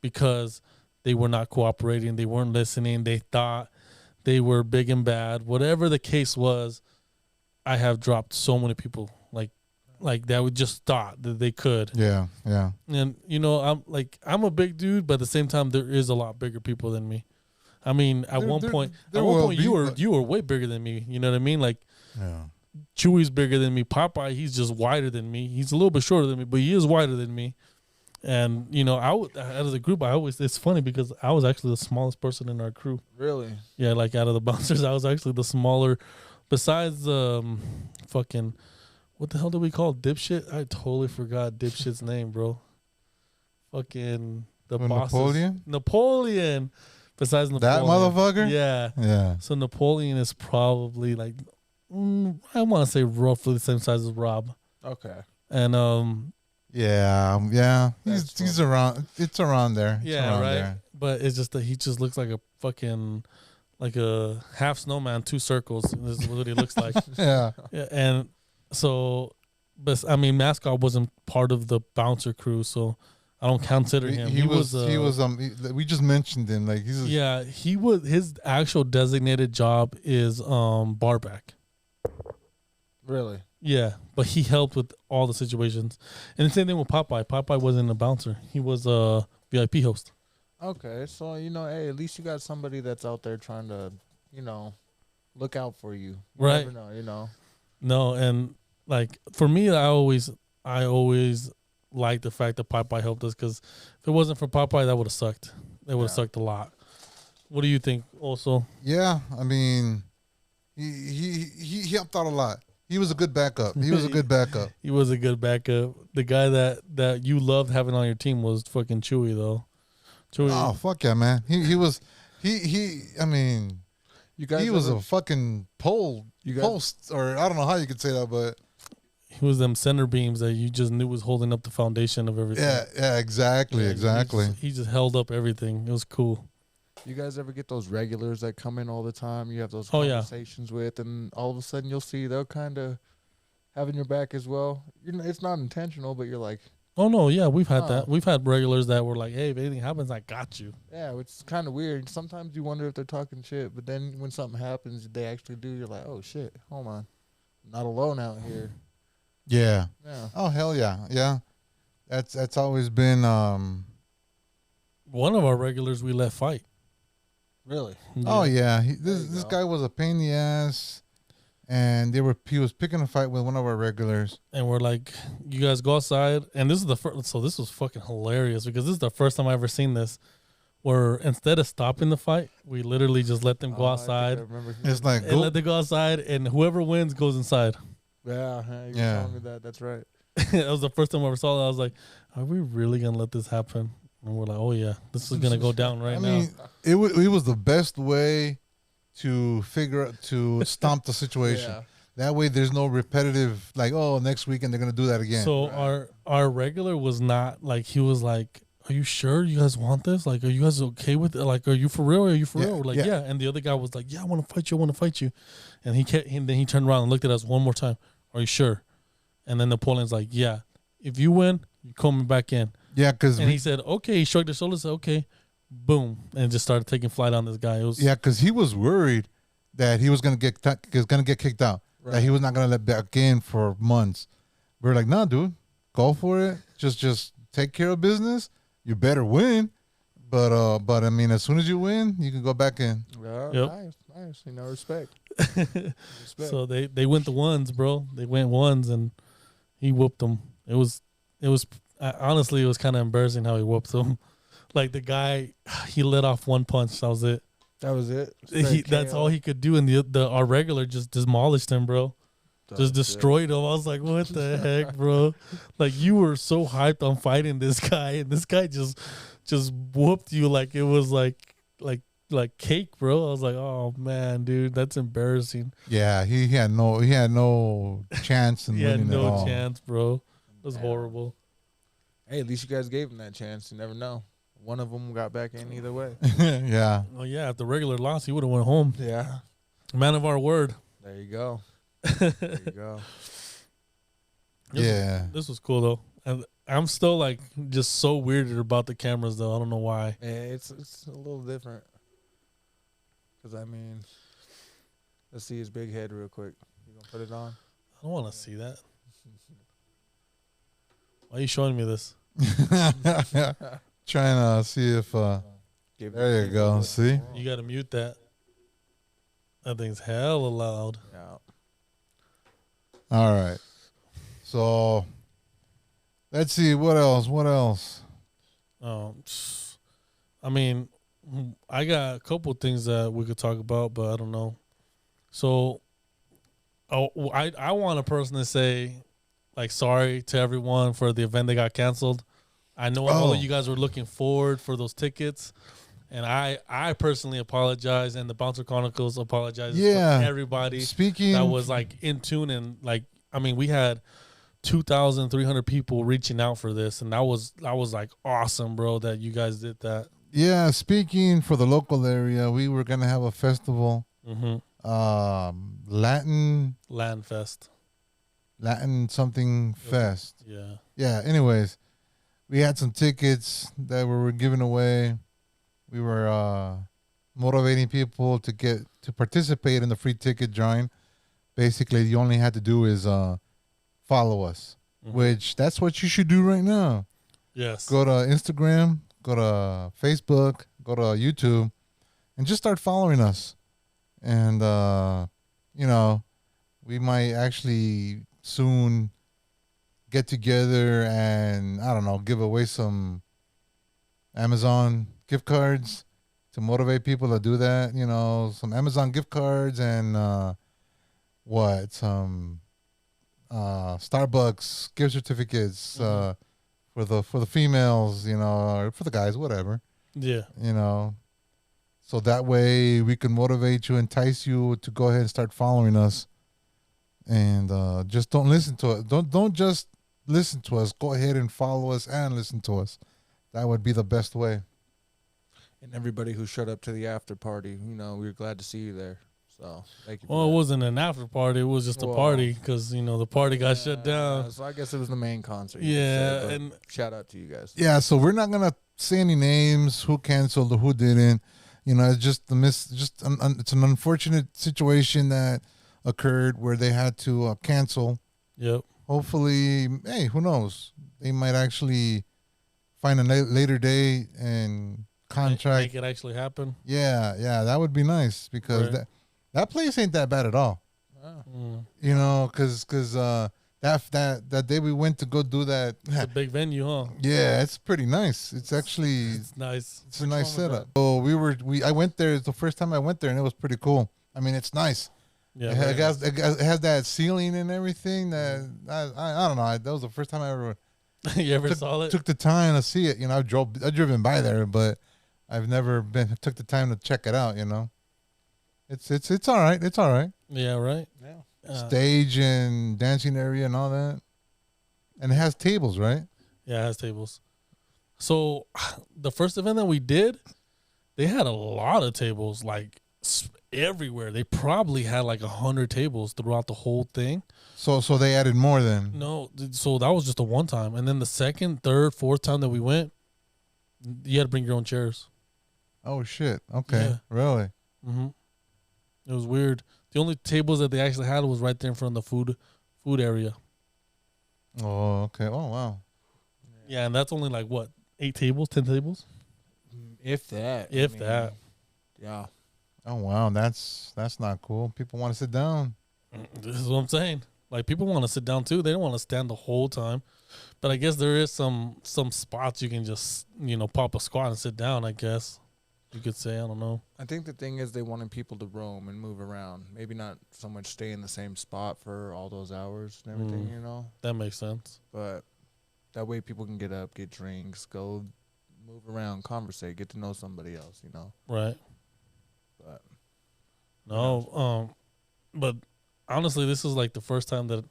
because they were not cooperating. They weren't listening. They thought they were big and bad. Whatever the case was, I have dropped so many people like that would just thought that they could. Yeah, yeah. And you know, I'm a big dude, but at the same time, there is a lot bigger people than me. I mean, at one point, you were way bigger than me. You know what I mean? Like, Chewy's bigger than me. Popeye, he's just wider than me. He's a little bit shorter than me, but he is wider than me. And you know, out of the group, it's funny because I was actually the smallest person in our crew. Really? Yeah, like out of the bouncers, I was actually the smaller. Besides, fucking. What the hell do we call Dipshit? I totally forgot Dipshit's name, bro. Fucking the boss. Napoleon. Besides Napoleon. That motherfucker? Yeah. Yeah. So Napoleon is probably like, I want to say roughly the same size as Rob. Okay. And yeah. He's around. It's around there. It's yeah, around right. There. But it's just that he just looks like a fucking, like a half snowman, 2 circles. This is what he looks like. Yeah. And so, but I mean, Mascot wasn't part of the bouncer crew, so I don't consider him. He was. We just mentioned him. Like he was. His actual designated job is barback. Really? Yeah, but he helped with all the situations, and the same thing with Popeye. Popeye wasn't a bouncer; he was a VIP host. Okay, so you know, hey, at least you got somebody that's out there trying to, you know, look out for you. You right? never know, you know. No, and like for me, I always liked the fact that Popeye helped us, because if it wasn't for Popeye, that would have sucked. It would have sucked a lot. What do you think? Also, yeah, I mean, he helped out a lot. He was a good backup. He was a good backup. He was a good backup. The guy that you loved having on your team was fucking Chewy, though. Chewy. Oh fuck yeah, man. He was. I mean, you guys. He was a fucking post, or I don't know how you could say that, but he was them center beams that you just knew was holding up the foundation of everything. Yeah, exactly. He just held up everything. It was cool. You guys ever get those regulars that come in all the time? You have those conversations with, and all of a sudden you'll see they'll kind of having your back as well. It's not intentional, but you're like, Oh no, yeah, we've had Huh. that. We've had regulars that were like, "Hey, if anything happens, I got you." yeah, it's kind of weird. Sometimes you wonder if they're talking shit, but then when something happens, they actually do. You're like, oh shit, hold on, I'm not alone out here. Yeah. Yeah, Oh hell yeah, yeah. That's always been. One of our regulars we let fight. really. Oh yeah, There you this go. guy was a pain in the ass, and he was picking a fight with one of our regulars. And we're like, "You guys go outside." And this is the first. So this was fucking hilarious because this is the first time I ever seen this. Where instead of stopping the fight, we literally just let them go I think I outside remember It's like and go. let them go outside, and whoever wins goes inside. yeah, you Yeah. were telling me that. That's right. That was the first time I ever saw that. I was like, "Are we really gonna let this happen?" And we're like, "Oh yeah, this is gonna go down right I now." mean, it was the best way to stomp the situation. Yeah. That way, there's no repetitive like, oh, next weekend they're gonna do that again. So Right. our regular was not like, he was like, "Are you sure you guys want this? Like, are you guys okay with it? Like, are you for real? Are you for Yeah, real?" We're like, yeah. yeah. And the other guy was like, "Yeah, I want to fight you. I want to fight you." And then he turned around and looked at us one more time. "Are you sure?" And then Napoleon's like, "Yeah, if you win, you're coming back in." yeah, because And he said, "Okay." He shrugged his shoulders, said, "Okay." Boom, and just started taking flight on this guy. It was he was worried that he was gonna get kicked out. That he was not gonna let back in for months. We are like, no, dude, go for it. Just take care of business. You better win. But I mean, as soon as you win, you can go back in. Yeah, Yep. nice. Respect. Respect. So they went the ones, bro. They went ones, and he whooped them. It was honestly, it was kind of embarrassing how he whooped them. Like the guy, he let off one punch. That was it. That was it. Straight That's KO. all he could do, and our regular just demolished him, bro. That Just was it. destroyed him. I was like, what the heck, bro? Like, you were so hyped on fighting this guy, and this guy just whooped you like it was like cake, bro. I was like, oh man, dude, that's embarrassing. Yeah, he had no chance in He had winning at no all. chance, bro. It was Yeah. horrible. Hey, at least you guys gave him that chance. You never know. One of them got back in either way. Yeah. Oh yeah, if the regular lost, he would have went home. Yeah. Man of our word. There you go. There you go. Yeah. This was cool though. And I'm still like just so weirded about the cameras though. I don't know why. Yeah, it's a little different. Cause I mean, let's see his big head real quick. You gonna put it on? I don't want to see that. Why are you showing me this? Trying to see if Give there you go. See? You got to mute that. That thing's hella loud. Yeah. All right. So let's see what else. I mean, I got a couple things that we could talk about, but I don't know. So, I want to personally say, like, sorry to everyone for the event that got canceled. I know all of you guys were looking forward for those tickets, and I personally apologize, and the Bouncer Chronicles apologizes Yeah. for everybody Speaking that was like in tune, and like, I mean, we had 2,300 people reaching out for this, and that was like awesome, bro, that you guys did that. Yeah, speaking for the local area, we were gonna have a festival, Latin something fest. Yeah. Yeah. Anyways, we had some tickets that we were giving away. We were motivating people to participate in the free ticket drawing. Basically, you only had to do is follow us, which that's what you should do right now. Yes. Go to Instagram, go to Facebook, go to YouTube, and just start following us. And, we might actually soon get together and, I don't know, give away some Amazon gift cards to motivate people to do that. Some Amazon gift cards and some Starbucks gift certificates for the females, or for the guys, whatever. Yeah. So that way we can motivate you, entice you to go ahead and start following us, and just don't listen to it. Don't just listen to us. Go ahead and follow us and listen to us. That would be the best way. And everybody who showed up to the after party, we were glad to see you there. So thank you. Well, it wasn't an after party. It was just a party because, the party got shut down. So I guess it was the main concert. Yeah. And shout out to you guys. Yeah, so we're not going to say any names, who canceled or who didn't. It's just it's an unfortunate situation that occurred where they had to cancel. Yep. Hopefully, hey, who knows? They might actually find a later day and contract. Make it actually happen. Yeah, that would be nice because that place ain't that bad at all. Because that day we went to go do that. It's a big venue, huh? Yeah, it's pretty nice. It's actually it's nice. It's a nice setup. So I went there. It's the first time I went there, and it was pretty cool. I mean, it's nice. Yeah, it has that ceiling and everything. That I don't know. That was the first time I ever. You ever saw it? Took the time to see it. I've driven by there, but I've never took the time to check it out. It's all right. It's all right. Yeah, right. Yeah. Stage and dancing area and all that, and it has tables, right? Yeah, it has tables. So the first event that we did, they had a lot of tables, like everywhere. They probably had like 100 tables throughout the whole thing. So they added more then? No, so that was just a one time, and then the second, third, fourth time that we went, you had to bring your own chairs. Oh shit! Okay, Yeah. Really? Mm-hmm. It was weird. The only tables that they actually had was right there in front of the food area. Oh, okay. Oh, wow. Yeah, and that's only like what, 8 tables, 10 tables, if that. if that. Yeah. Oh wow, that's not cool. People want to sit down. This is what I'm saying. Like, people want to sit down too. They don't want to stand the whole time. But I guess there is some spots you can just, pop a squat and sit down, I guess. You could say, I don't know. I think the thing is they wanted people to roam and move around. Maybe not so much stay in the same spot for all those hours and everything, That makes sense. But that way people can get up, get drinks, go move around, conversate, get to know somebody else, Right. But no, but honestly, this is like the first time that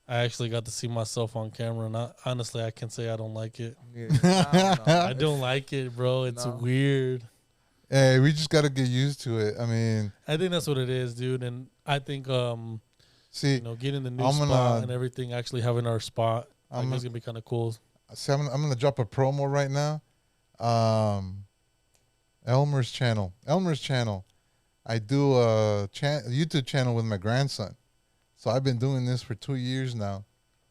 I actually got to see myself on camera, and honestly, I can say I don't like it. Yeah, I don't like it, bro. It's weird. Hey, we just got to get used to it. I mean, I think that's what it is, dude. And I think, see, getting the new spot and everything, actually having our spot, it's going to be kind of cool. See, I'm going to drop a promo right now. Elmer's channel. I do a YouTube channel with my grandson. So I've been doing this for 2 years now.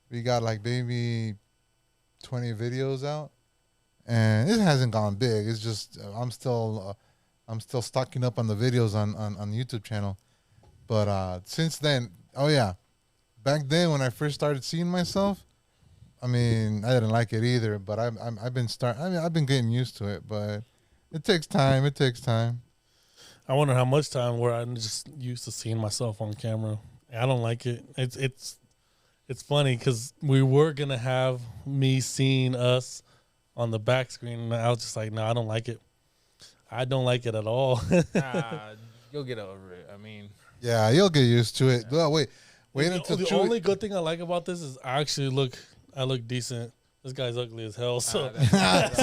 We got like maybe 20 videos out. And it hasn't gone big. It's just I'm still stocking up on the videos on the YouTube channel. But since then, back then when I first started seeing myself, I mean, I didn't like it either. But I've been getting used to it. But it takes time. I wonder how much time where I'm just used to seeing myself on camera. I don't like it. It's funny because we were gonna have me seeing us on the back screen, and I was just like, no, I don't like it. I don't like it at all. You'll get over it. I mean, yeah, you'll get used to it. Yeah. Wait until the only good thing I like about this is I look decent. This guy's ugly as hell, so so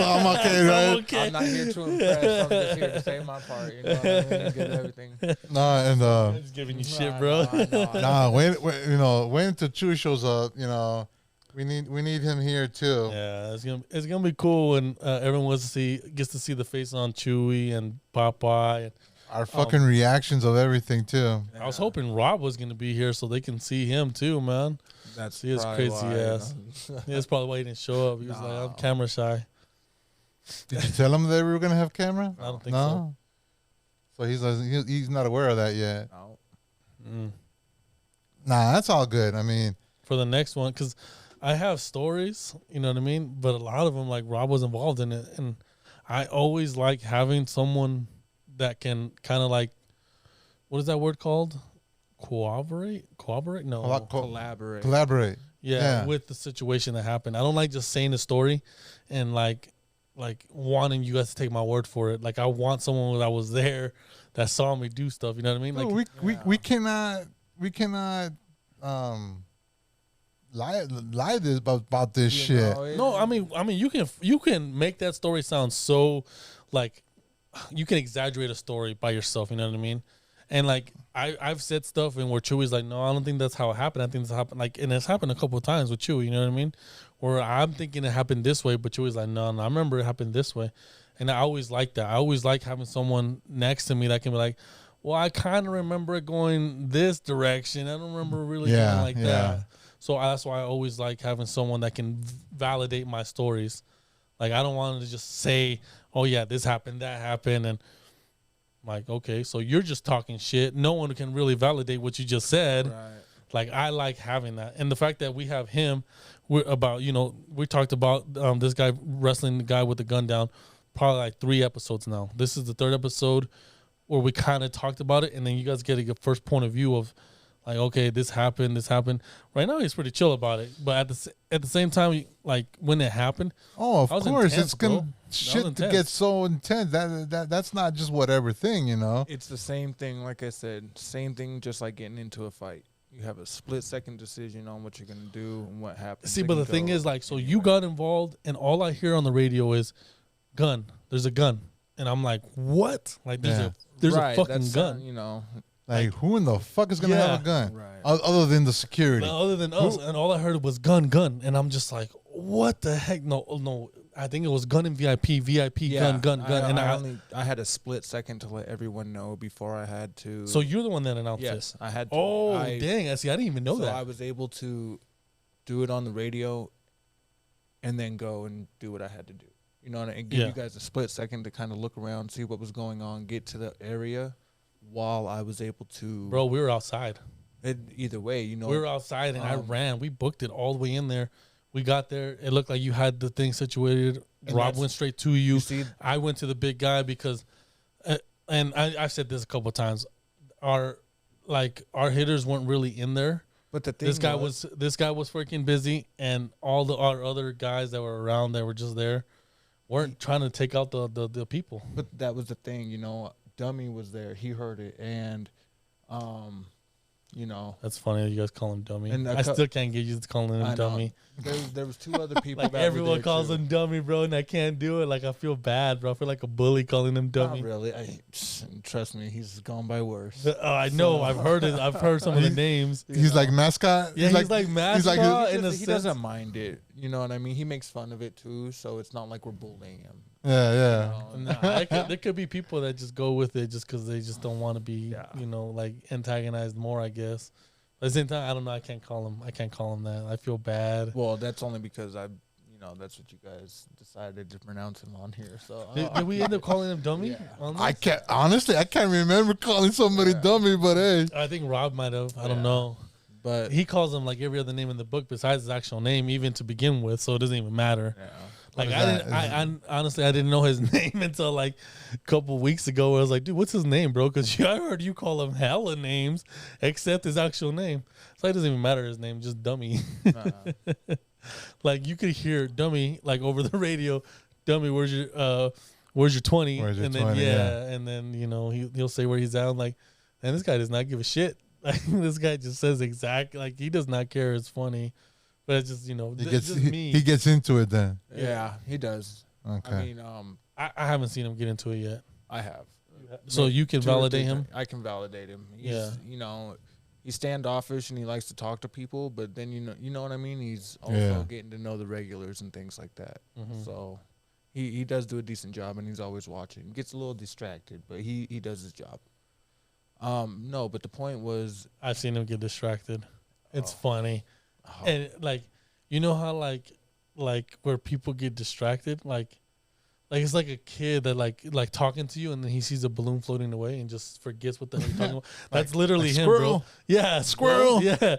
I'm okay, right? I'm not here to impress. I'm just here to say my part. Get everything. Nah, and I'm just giving you shit, bro. Wait until Chewy shows up. We need him here too. Yeah, it's gonna be cool when everyone gets to see the face on Chewy and Popeye. And our fucking reactions of everything too. I was hoping Rob was gonna be here so they can see him too, man. That's his crazy ass. That's probably why he didn't show up. He was like, I'm camera shy. Did you tell him that we were gonna have camera? I don't think so. So he's not aware of that yet. No. Nah, that's all good. I mean, for the next one, because I have stories, you know what I mean? But a lot of them, like Rob was involved in it. And I always like having someone that can kind of like, what is that word called? Cooperate? No. Collaborate. Yeah, with the situation that happened. I don't like just saying the story and like wanting you guys to take my word for it. Like, I want someone that was there that saw me do stuff. You know what I mean? Like, we cannot lie this about this shit. No, I mean you can make that story sound so like you can exaggerate a story by yourself. You know what I mean? And like I've said stuff and where Chewy's like, no, I don't think that's how it happened. I think this happened like, and it's happened a couple of times with Chewy. You know what I mean? Where I'm thinking it happened this way, but Chewy's like, no, I remember it happened this way. And I always like that. I always like having someone next to me that can be like, well, I kind of remember it going this direction. I don't remember really going like that. So that's why I always like having someone that can validate my stories. Like, I don't want to just say, oh, yeah, this happened, that happened. And I'm like, okay, so you're just talking shit. No one can really validate what you just said. Right. Like, I like having that. And the fact that we have him, we talked about this guy wrestling the guy with the gun down probably like 3 episodes now. This is the 3rd episode where we kind of talked about it. And then you guys get a first point of view of, like, okay, this happened. Right now, he's pretty chill about it. But at the same time, like, when it happened, oh, of course, intense, it's gonna shit to get so intense. That's not just whatever thing, you know. It's the same thing, like I said, same thing, just like getting into a fight. You have a split-second decision on what you're gonna do and what happens. See, but the thing is, like, so you got involved, and all I hear on the radio is, "Gun. There's a gun," and I'm like, "What? Like, there's a fucking gun, you know." Like, who in the fuck is gonna have a gun? Right. Other than the security. Other than us, and all I heard was gun, and I'm just like, what the heck? No. I think it was gun and VIP, gun, and I had a split second to let everyone know before I had to. So you're the one that announced yes, this. I had to. Oh, dang! I didn't even know that. I was able to do it on the radio, and then go and do what I had to do. You know, and give you guys a split second to kind of look around, see what was going on, get to the area. While I was able to, bro, we were outside. Either way, you know, we were outside, and I ran. We booked it all the way in there. We got there. It looked like you had the thing situated. Rob went straight to you. I went to the big guy because, and I said this a couple of times. Our hitters weren't really in there. But the thing this guy was freaking busy, and all our other guys that were around that were just there weren't trying to take out the people. But that was the thing, you know. Dummy was there. He heard it, and, you know. That's funny that you guys call him Dummy. And I still can't get used to calling him Dummy. There was 2 other people. Like, that everyone calls him Dummy, bro, and I can't do it. Like, I feel bad, bro. I feel like a bully calling him Dummy. Not really. Trust me, he's gone by worse. I know. I've heard it. I've heard some of the names. He's like mascot. Yeah, he's like mascot. He doesn't mind it. You know what I mean? He makes fun of it too, so it's not like we're bullying him. Yeah. There could be people that just go with it just because they just don't want to be, like antagonized more, I guess. But at the same time, I don't know. I can't call him that. I feel bad. Well, that's only because that's what you guys decided to pronounce him on here. So did we end up calling him Dummy? Yeah. I can't remember calling somebody Dummy, but hey, I think Rob might have. I don't know. But he calls him like every other name in the book besides his actual name, even to begin with. So it doesn't even matter. Yeah. Like, I honestly, I didn't know his name until like a couple weeks ago. Where I was like, dude, what's his name, bro? Because I heard you call him hella names except his actual name. So it doesn't even matter his name, just Dummy. Like, you could hear Dummy like over the radio. Dummy, where's your 20? Where's your and 20? then and then he'll say where he's at. I'm like, and this guy does not give a shit. Like, this guy just says exactly, like, he does not care. It's funny. But it's just, just me. He gets into it then. Yeah, he does. Okay. I mean, I haven't seen him get into it yet. I have. So you can validate him? I can validate him. He's standoffish and he likes to talk to people, but then you know what I mean? He's also getting to know the regulars and things like that. Mm-hmm. So he does do a decent job, and he's always watching. Gets a little distracted, but he does his job. No, but the point was, I've seen him get distracted. It's funny. And like, you know how like where people get distracted, like it's like a kid that like talking to you, and then he sees a balloon floating away and just forgets what the hell you're talking about. That's literally him, squirrel. Bro. Yeah, Squirrel. Yeah,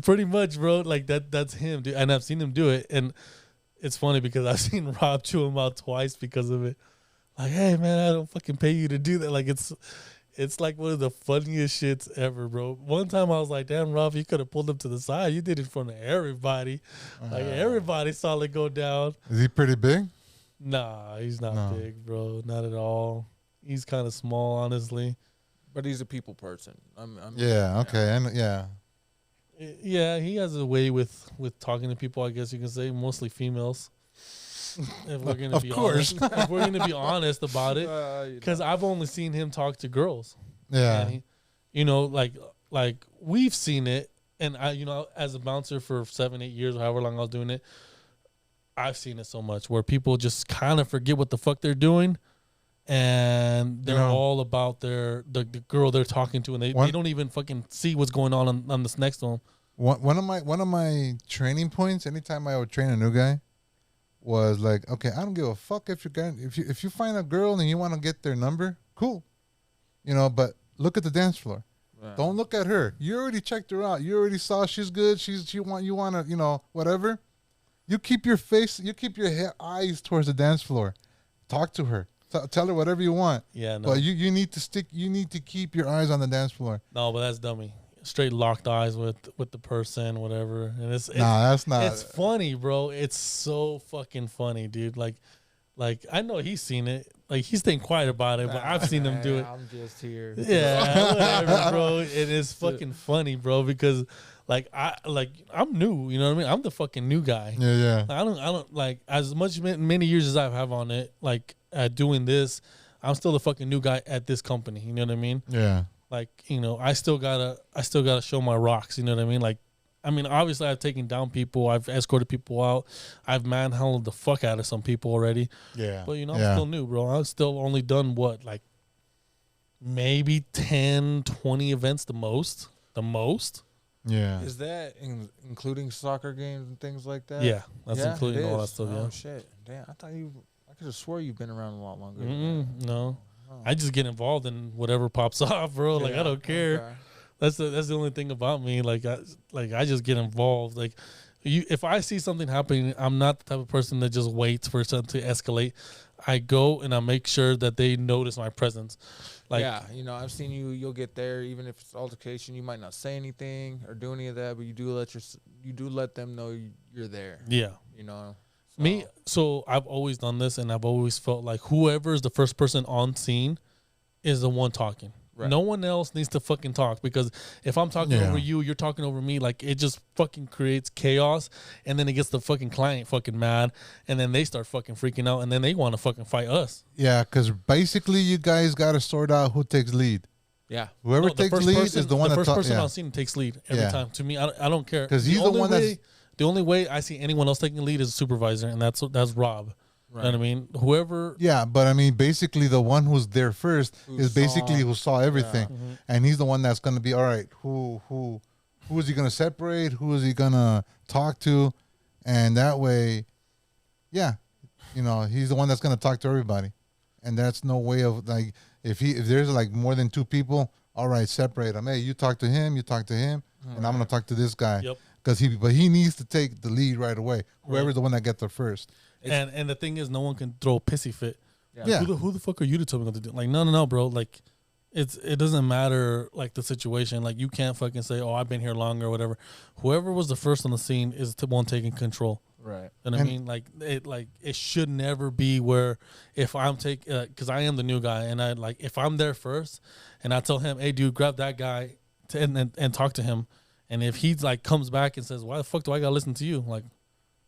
pretty much, bro. Like that's him, dude. And I've seen him do it, and it's funny because I've seen Rob chew him out twice because of it. Like, hey man, I don't fucking pay you to do that. Like, it's like one of the funniest shits ever, bro. One time I was like, damn, Rob, you could have pulled him to the side. You did it in front of everybody. Like, everybody saw it go down. Is he pretty big? Nah, he's not big, bro. Not at all. He's kind of small, honestly. But he's a people person. Yeah, he has a way with talking to people, I guess you can say, mostly females. If we're gonna be honest, if we're gonna be honest about it, because I've only seen him talk to girls. Yeah, you know, like we've seen it, and I, you know, as a bouncer for 7-8 years or however long I was doing it, I've seen it so much where people just kind of forget what the fuck they're doing, and they're all about the girl they're talking to, and they don't even fucking see what's going on this next one. One of my training points, anytime I would train a new guy, was like, okay, I don't give a fuck if you find a girl and you want to get their number, cool, you know, but look at the dance floor. Right. Don't look at her. You already checked her out. You already saw she's good. You want to, you know, whatever. You keep your eyes towards the dance floor. Talk to her. Tell her whatever you want. Yeah, no. But you need to keep your eyes on the dance floor. No, but that's dummy. Straight locked eyes with the person, whatever. And it's that's not. It's funny, bro. It's so fucking funny, dude. Like I know he's seen it. Like he's staying quiet about it, but I've seen him do it. I'm just here. Yeah, whatever, bro. It is fucking funny, bro, because I'm new, you know what I mean? I'm the fucking new guy. Yeah. I don't like as many years as I have on it, like at doing this, I'm still the fucking new guy at this company. You know what I mean? Yeah. Like, you know, I still gotta show my rocks. You know what I mean? Like, I mean, obviously I've taken down people, I've escorted people out, I've manhandled the fuck out of some people already. Yeah. But you know, I'm still new, bro. I've still only done what, like maybe 10, 20 events the most. Yeah. Is that including soccer games and things like that? Yeah, that's including all that stuff. Oh, yeah. Shit. Damn, I could have swore you've been around a lot longer. No. I just get involved in whatever pops off, bro. Like I don't care. Okay. That's the only thing about me. Like I just get involved. Like if I see something happening, I'm not the type of person that just waits for something to escalate. I go and I make sure that they notice my presence. Like, yeah, you know, I've seen you'll get there, even if it's altercation, you might not say anything or do any of that, but you do let them know you're there. Yeah. You know. So I've always done this, and I've always felt like whoever is the first person on scene is the one talking. Right. No one else needs to fucking talk, because if I'm talking over you, you're talking over me, like it just fucking creates chaos, and then it gets the fucking client fucking mad, and then they start fucking freaking out, and then they want to fucking fight us. Yeah, because basically you guys got to sort out who takes lead. Yeah. Whoever takes lead is the one that first person on scene takes lead every time. To me, I don't care. Because he's the one that's... The only way I see anyone else taking lead is a supervisor, and that's Rob. Right. You know what I mean? Whoever. Yeah, but I mean, basically, the one who's there first is basically who saw everything, and he's the one that's going to be all right. Who is he going to separate? Who is he going to talk to? And that way, yeah, you know, he's the one that's going to talk to everybody, and that's no way of like if there's like more than two people, all right, separate them. Hey, you talk to him, and I'm going to talk to this guy. Yep. Because he needs to take the lead right away. Whoever's the one that gets there first. And the thing is, no one can throw a pissy fit. Yeah. Who the fuck are you to tell me what to do? Like, no, bro. Like, it doesn't matter, like, the situation. Like, you can't fucking say, oh, I've been here longer or whatever. Whoever was the first on the scene is the one taking control. Right. And I mean, it should never be where if I'm because I am the new guy, and if I'm there first and I tell him, hey, dude, grab that guy and talk to him. And if he like comes back and says, why the fuck do I gotta listen to you? Like,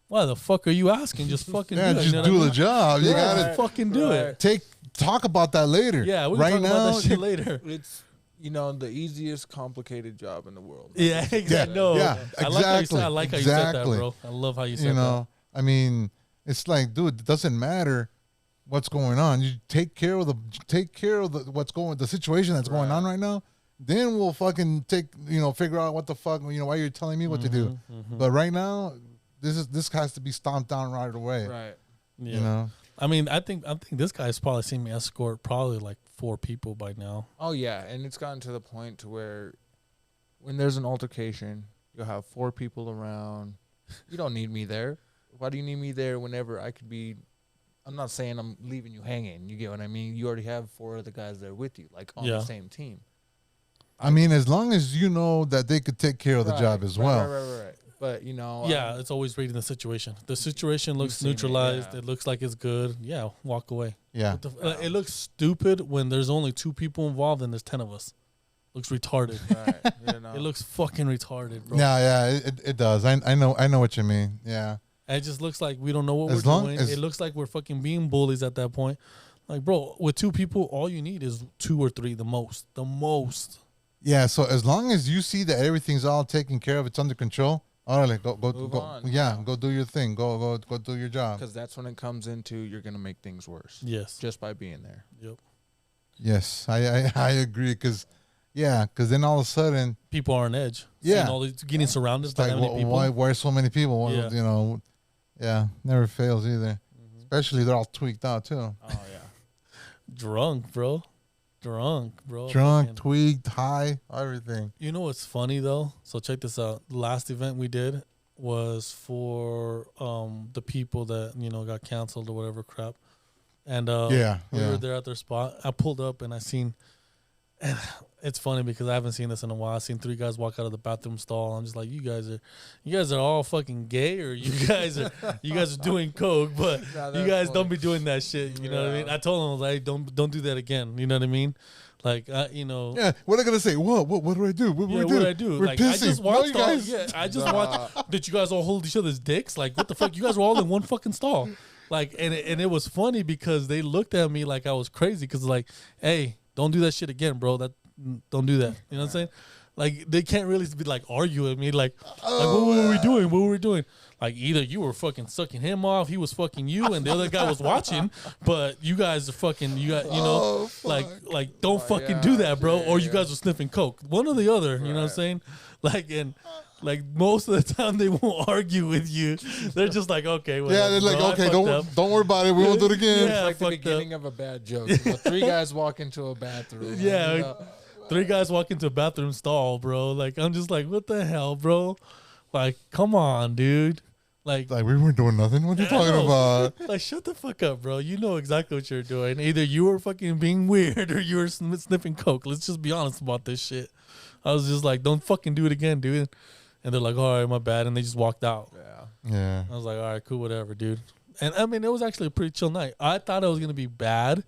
why the fuck are you asking? Just fucking do it. Just do the job. You gotta fucking do it. Talk about that later. Yeah, we can talk about that shit later. It's the easiest complicated job in the world. Yeah, exactly. I like how you said that, bro. I love how you said that. I mean, it's like, dude, it doesn't matter what's going on. You take care of the situation that's going on right now. Then we'll fucking figure out what the fuck, why you're telling me what to do. Mm-hmm. But right now, this has to be stomped down right away. Right. Yeah. You know? I mean, I think this guy's probably seen me escort probably like 4 people by now. Oh yeah, and it's gotten to the point to where when there's an altercation, you'll have 4 people around. You don't need me there. Why do you need me there whenever I could be? I'm not saying I'm leaving you hanging. You get what I mean? You already have 4 other guys there with you, like on the same team. I mean, as long as you know that they could take care of the job as well. Right. But, it's always reading the situation. The situation looks neutralized. It looks like it's good. Yeah, walk away. Yeah. It looks stupid when there's only 2 people involved and there's 10 of us. Looks retarded. Right. It looks fucking retarded, bro. Yeah, it does. I know what you mean. Yeah. It just looks like we don't know what we're doing. It looks like we're fucking being bullies at that point. Like, bro, with 2 people, all you need is 2 or 3, the most. Yeah, so as long as you see that everything's all taken care of, it's under control. All right, go, Move go. on. Yeah, go do your thing. Go do your job. Because that's when it comes into you're gonna make things worse. Yes. Just by being there. Yep. Yes, I agree. Because then all of a sudden, People are on edge. Yeah. Seeing all these, getting surrounded it's by like, that many people. why so many people? Why, Yeah. You know, never fails either. Especially they're all tweaked out too. Oh yeah. Drunk, bro. Drunk. Drunk, tweaked, high, everything. You know what's funny though? So check this out. The last event we did was for the people that got canceled or whatever crap, and we were there at their spot. I pulled up and I seen, and it's funny because I haven't seen this in a while. I seen 3 guys walk out of the bathroom stall. I'm just like, you guys are all fucking gay, or you guys are doing coke, but you guys don't be doing that shit. You know what I mean? I told them, I was like, don't do that again. You know what I mean? Like, Yeah, what are they gonna say? What do I do? What do I do? We're like, pissing. I just watched. Did you guys all hold each other's dicks? Like, what the fuck? You guys were all in one fucking stall. Like, and it was funny because they looked at me like I was crazy because like, hey, don't do that shit again, bro. Don't do that. You know what I'm saying? Like, they can't really be like arguing with me. Like what were we doing? What were we doing? Like, either you were fucking sucking him off, he was fucking you, and the other guy was watching. But you guys are fucking. Like don't fucking do that, bro. Or you guys are sniffing coke. One or the other. You know what I'm saying? Like most of the time they won't argue with you. They're just like, okay, whatever, they're like, bro, okay, don't worry about it. We won't do it again. It's like the beginning of a bad joke. 3 guys walk into a bathroom. Yeah. 3 guys walk into a bathroom stall, bro. Like, I'm just like, what the hell, bro? Like, come on, dude. Like we weren't doing nothing. What are you talking about? Like, shut the fuck up, bro. You know exactly what you're doing. Either you were fucking being weird or you were sniffing coke. Let's just be honest about this shit. I was just like, don't fucking do it again, dude. And they're like, all right, my bad. And they just walked out. Yeah. I was like, all right, cool, whatever, dude. And I mean, it was actually a pretty chill night. I thought it was going to be bad.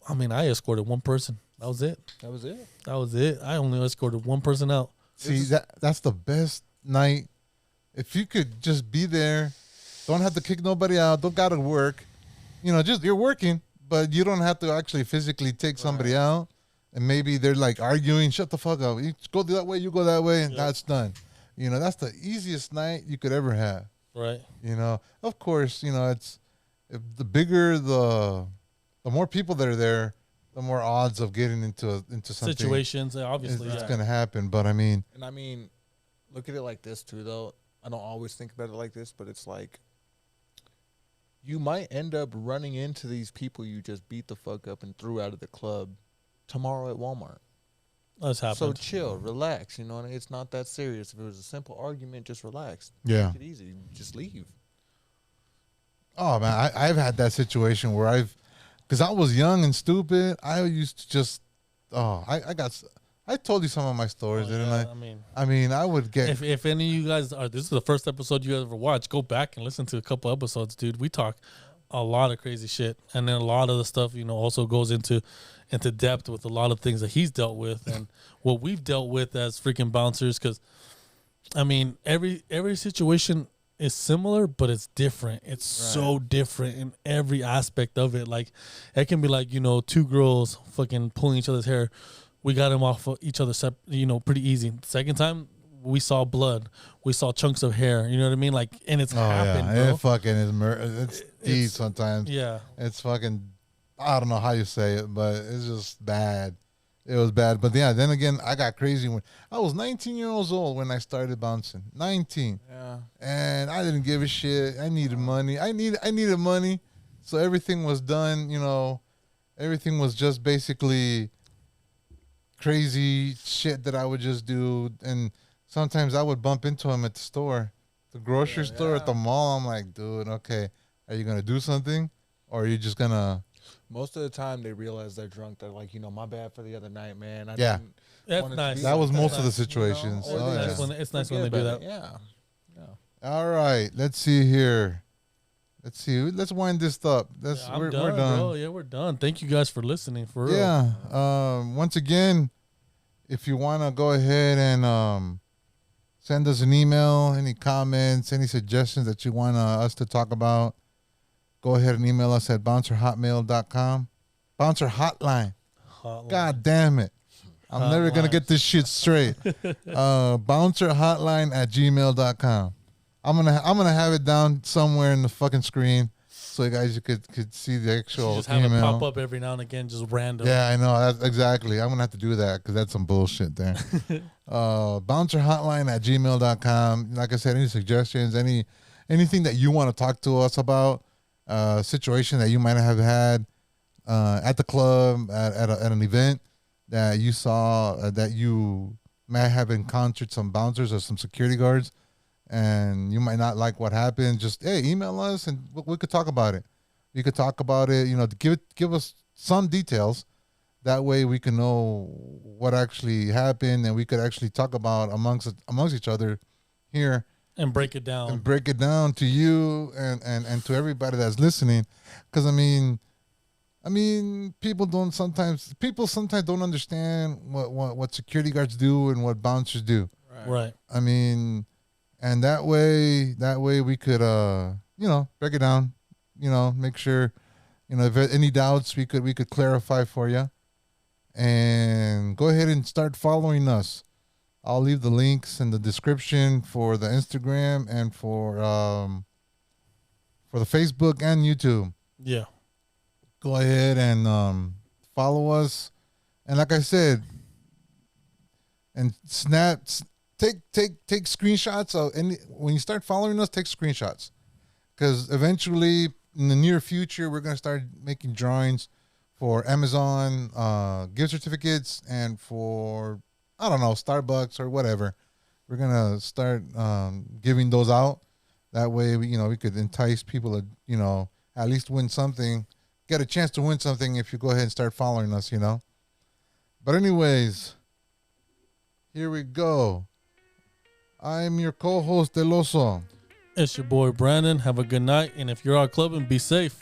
I mean, I escorted one person. That was it. That was it. I only escorted one person out. See, that's the best night. If you could just be there, don't have to kick nobody out, don't gotta work. Just you're working, but you don't have to actually physically take somebody out. And maybe they're like arguing, shut the fuck up. You go that way, you go that way, and that's done. That's the easiest night you could ever have. Right. Of course, it's if the bigger the more people that are there, the more odds of getting into something situations. Obviously, it's gonna happen. But I mean, look at it like this too, though. I don't always think about it like this, but it's like you might end up running into these people you just beat the fuck up and threw out of the club tomorrow at Walmart. That's happened. So chill, relax. It's not that serious. If it was a simple argument, just relax. Yeah. Take it easy. Just leave. Oh man, I've had that situation where because I was young and stupid, I used to just, I told you some of my stories, didn't I? I mean, I would get. If any of you guys this is the first episode you guys ever watched, go back and listen to a couple episodes, dude. We talk a lot of crazy shit, and then a lot of the stuff, also goes into depth with a lot of things that he's dealt with and what we've dealt with as freaking bouncers. Because, I mean, every situation is similar, but it's different. It's so different in every aspect of it. Like, it can be like, 2 girls fucking pulling each other's hair. We got them off of each other, pretty easy. Second time, we saw blood. We saw chunks of hair. You know what I mean? Like, and it's happened, bro. It fucking is. It's deep sometimes. Yeah. It's fucking, I don't know how you say it, but it's just bad. It was bad. But yeah, then again, I got crazy when I was 19 years old when I started bouncing. 19. Yeah. And I didn't give a shit. I needed money. I needed money. So everything was done, everything was just basically crazy shit that I would just do. And sometimes I would bump into him at the store, the grocery store, at the mall. I'm like, dude, okay, are you going to do something? Or are you just going to... Most of the time, they realize they're drunk. They're like, my bad for the other night, man. That's nice. That was most of the situations. It's nice when they do that. Yeah. All right. Let's see here. Let's wind this up. We're done. Bro. Yeah, we're done. Thank you guys for listening. For real. Yeah. Once again, if you want to go ahead and send us an email, any comments, any suggestions that you want us to talk about, go ahead and email us at bouncerhotmail.com. Bouncer Hotline. God damn it. I'm never going to get this shit straight. Bouncerhotline@gmail.com. I'm gonna have it down somewhere in the fucking screen so you guys could see the actual Just have email. it pop up every now and again, just random. Yeah, I know. That's exactly. I'm gonna have to do that because that's some bullshit there. Bouncerhotline@gmail.com. Like I said, any suggestions, anything that you want to talk to us about, situation that you might have had at the club, at an event that you saw, that you might have encountered some bouncers or some security guards, and you might not like what happened. Just email us and we could talk about it. We could talk about it. Give us some details. That way we can know what actually happened, and we could actually talk about amongst each other here and break it down. And break it down to you and to everybody that's listening. Because I mean, people sometimes don't understand what security guards do and what bouncers do. Right. I mean, and that way we could break it down. Make sure if there are any doubts we could clarify for you. And go ahead and start following us. I'll leave the links in the description for the Instagram and for the Facebook and YouTube. Yeah. Go ahead and follow us. And like I said, and take screenshots of when you start following us, take screenshots. Because eventually in the near future we're gonna start making drawings for Amazon gift certificates and for Starbucks or whatever. We're gonna start giving those out. That way we could entice people to at least win something. Get a chance to win something if you go ahead and start following us, But anyways, here we go. I'm your co-host, Deloso. It's your boy, Brandon. Have a good night. And if you're out clubbing, be safe.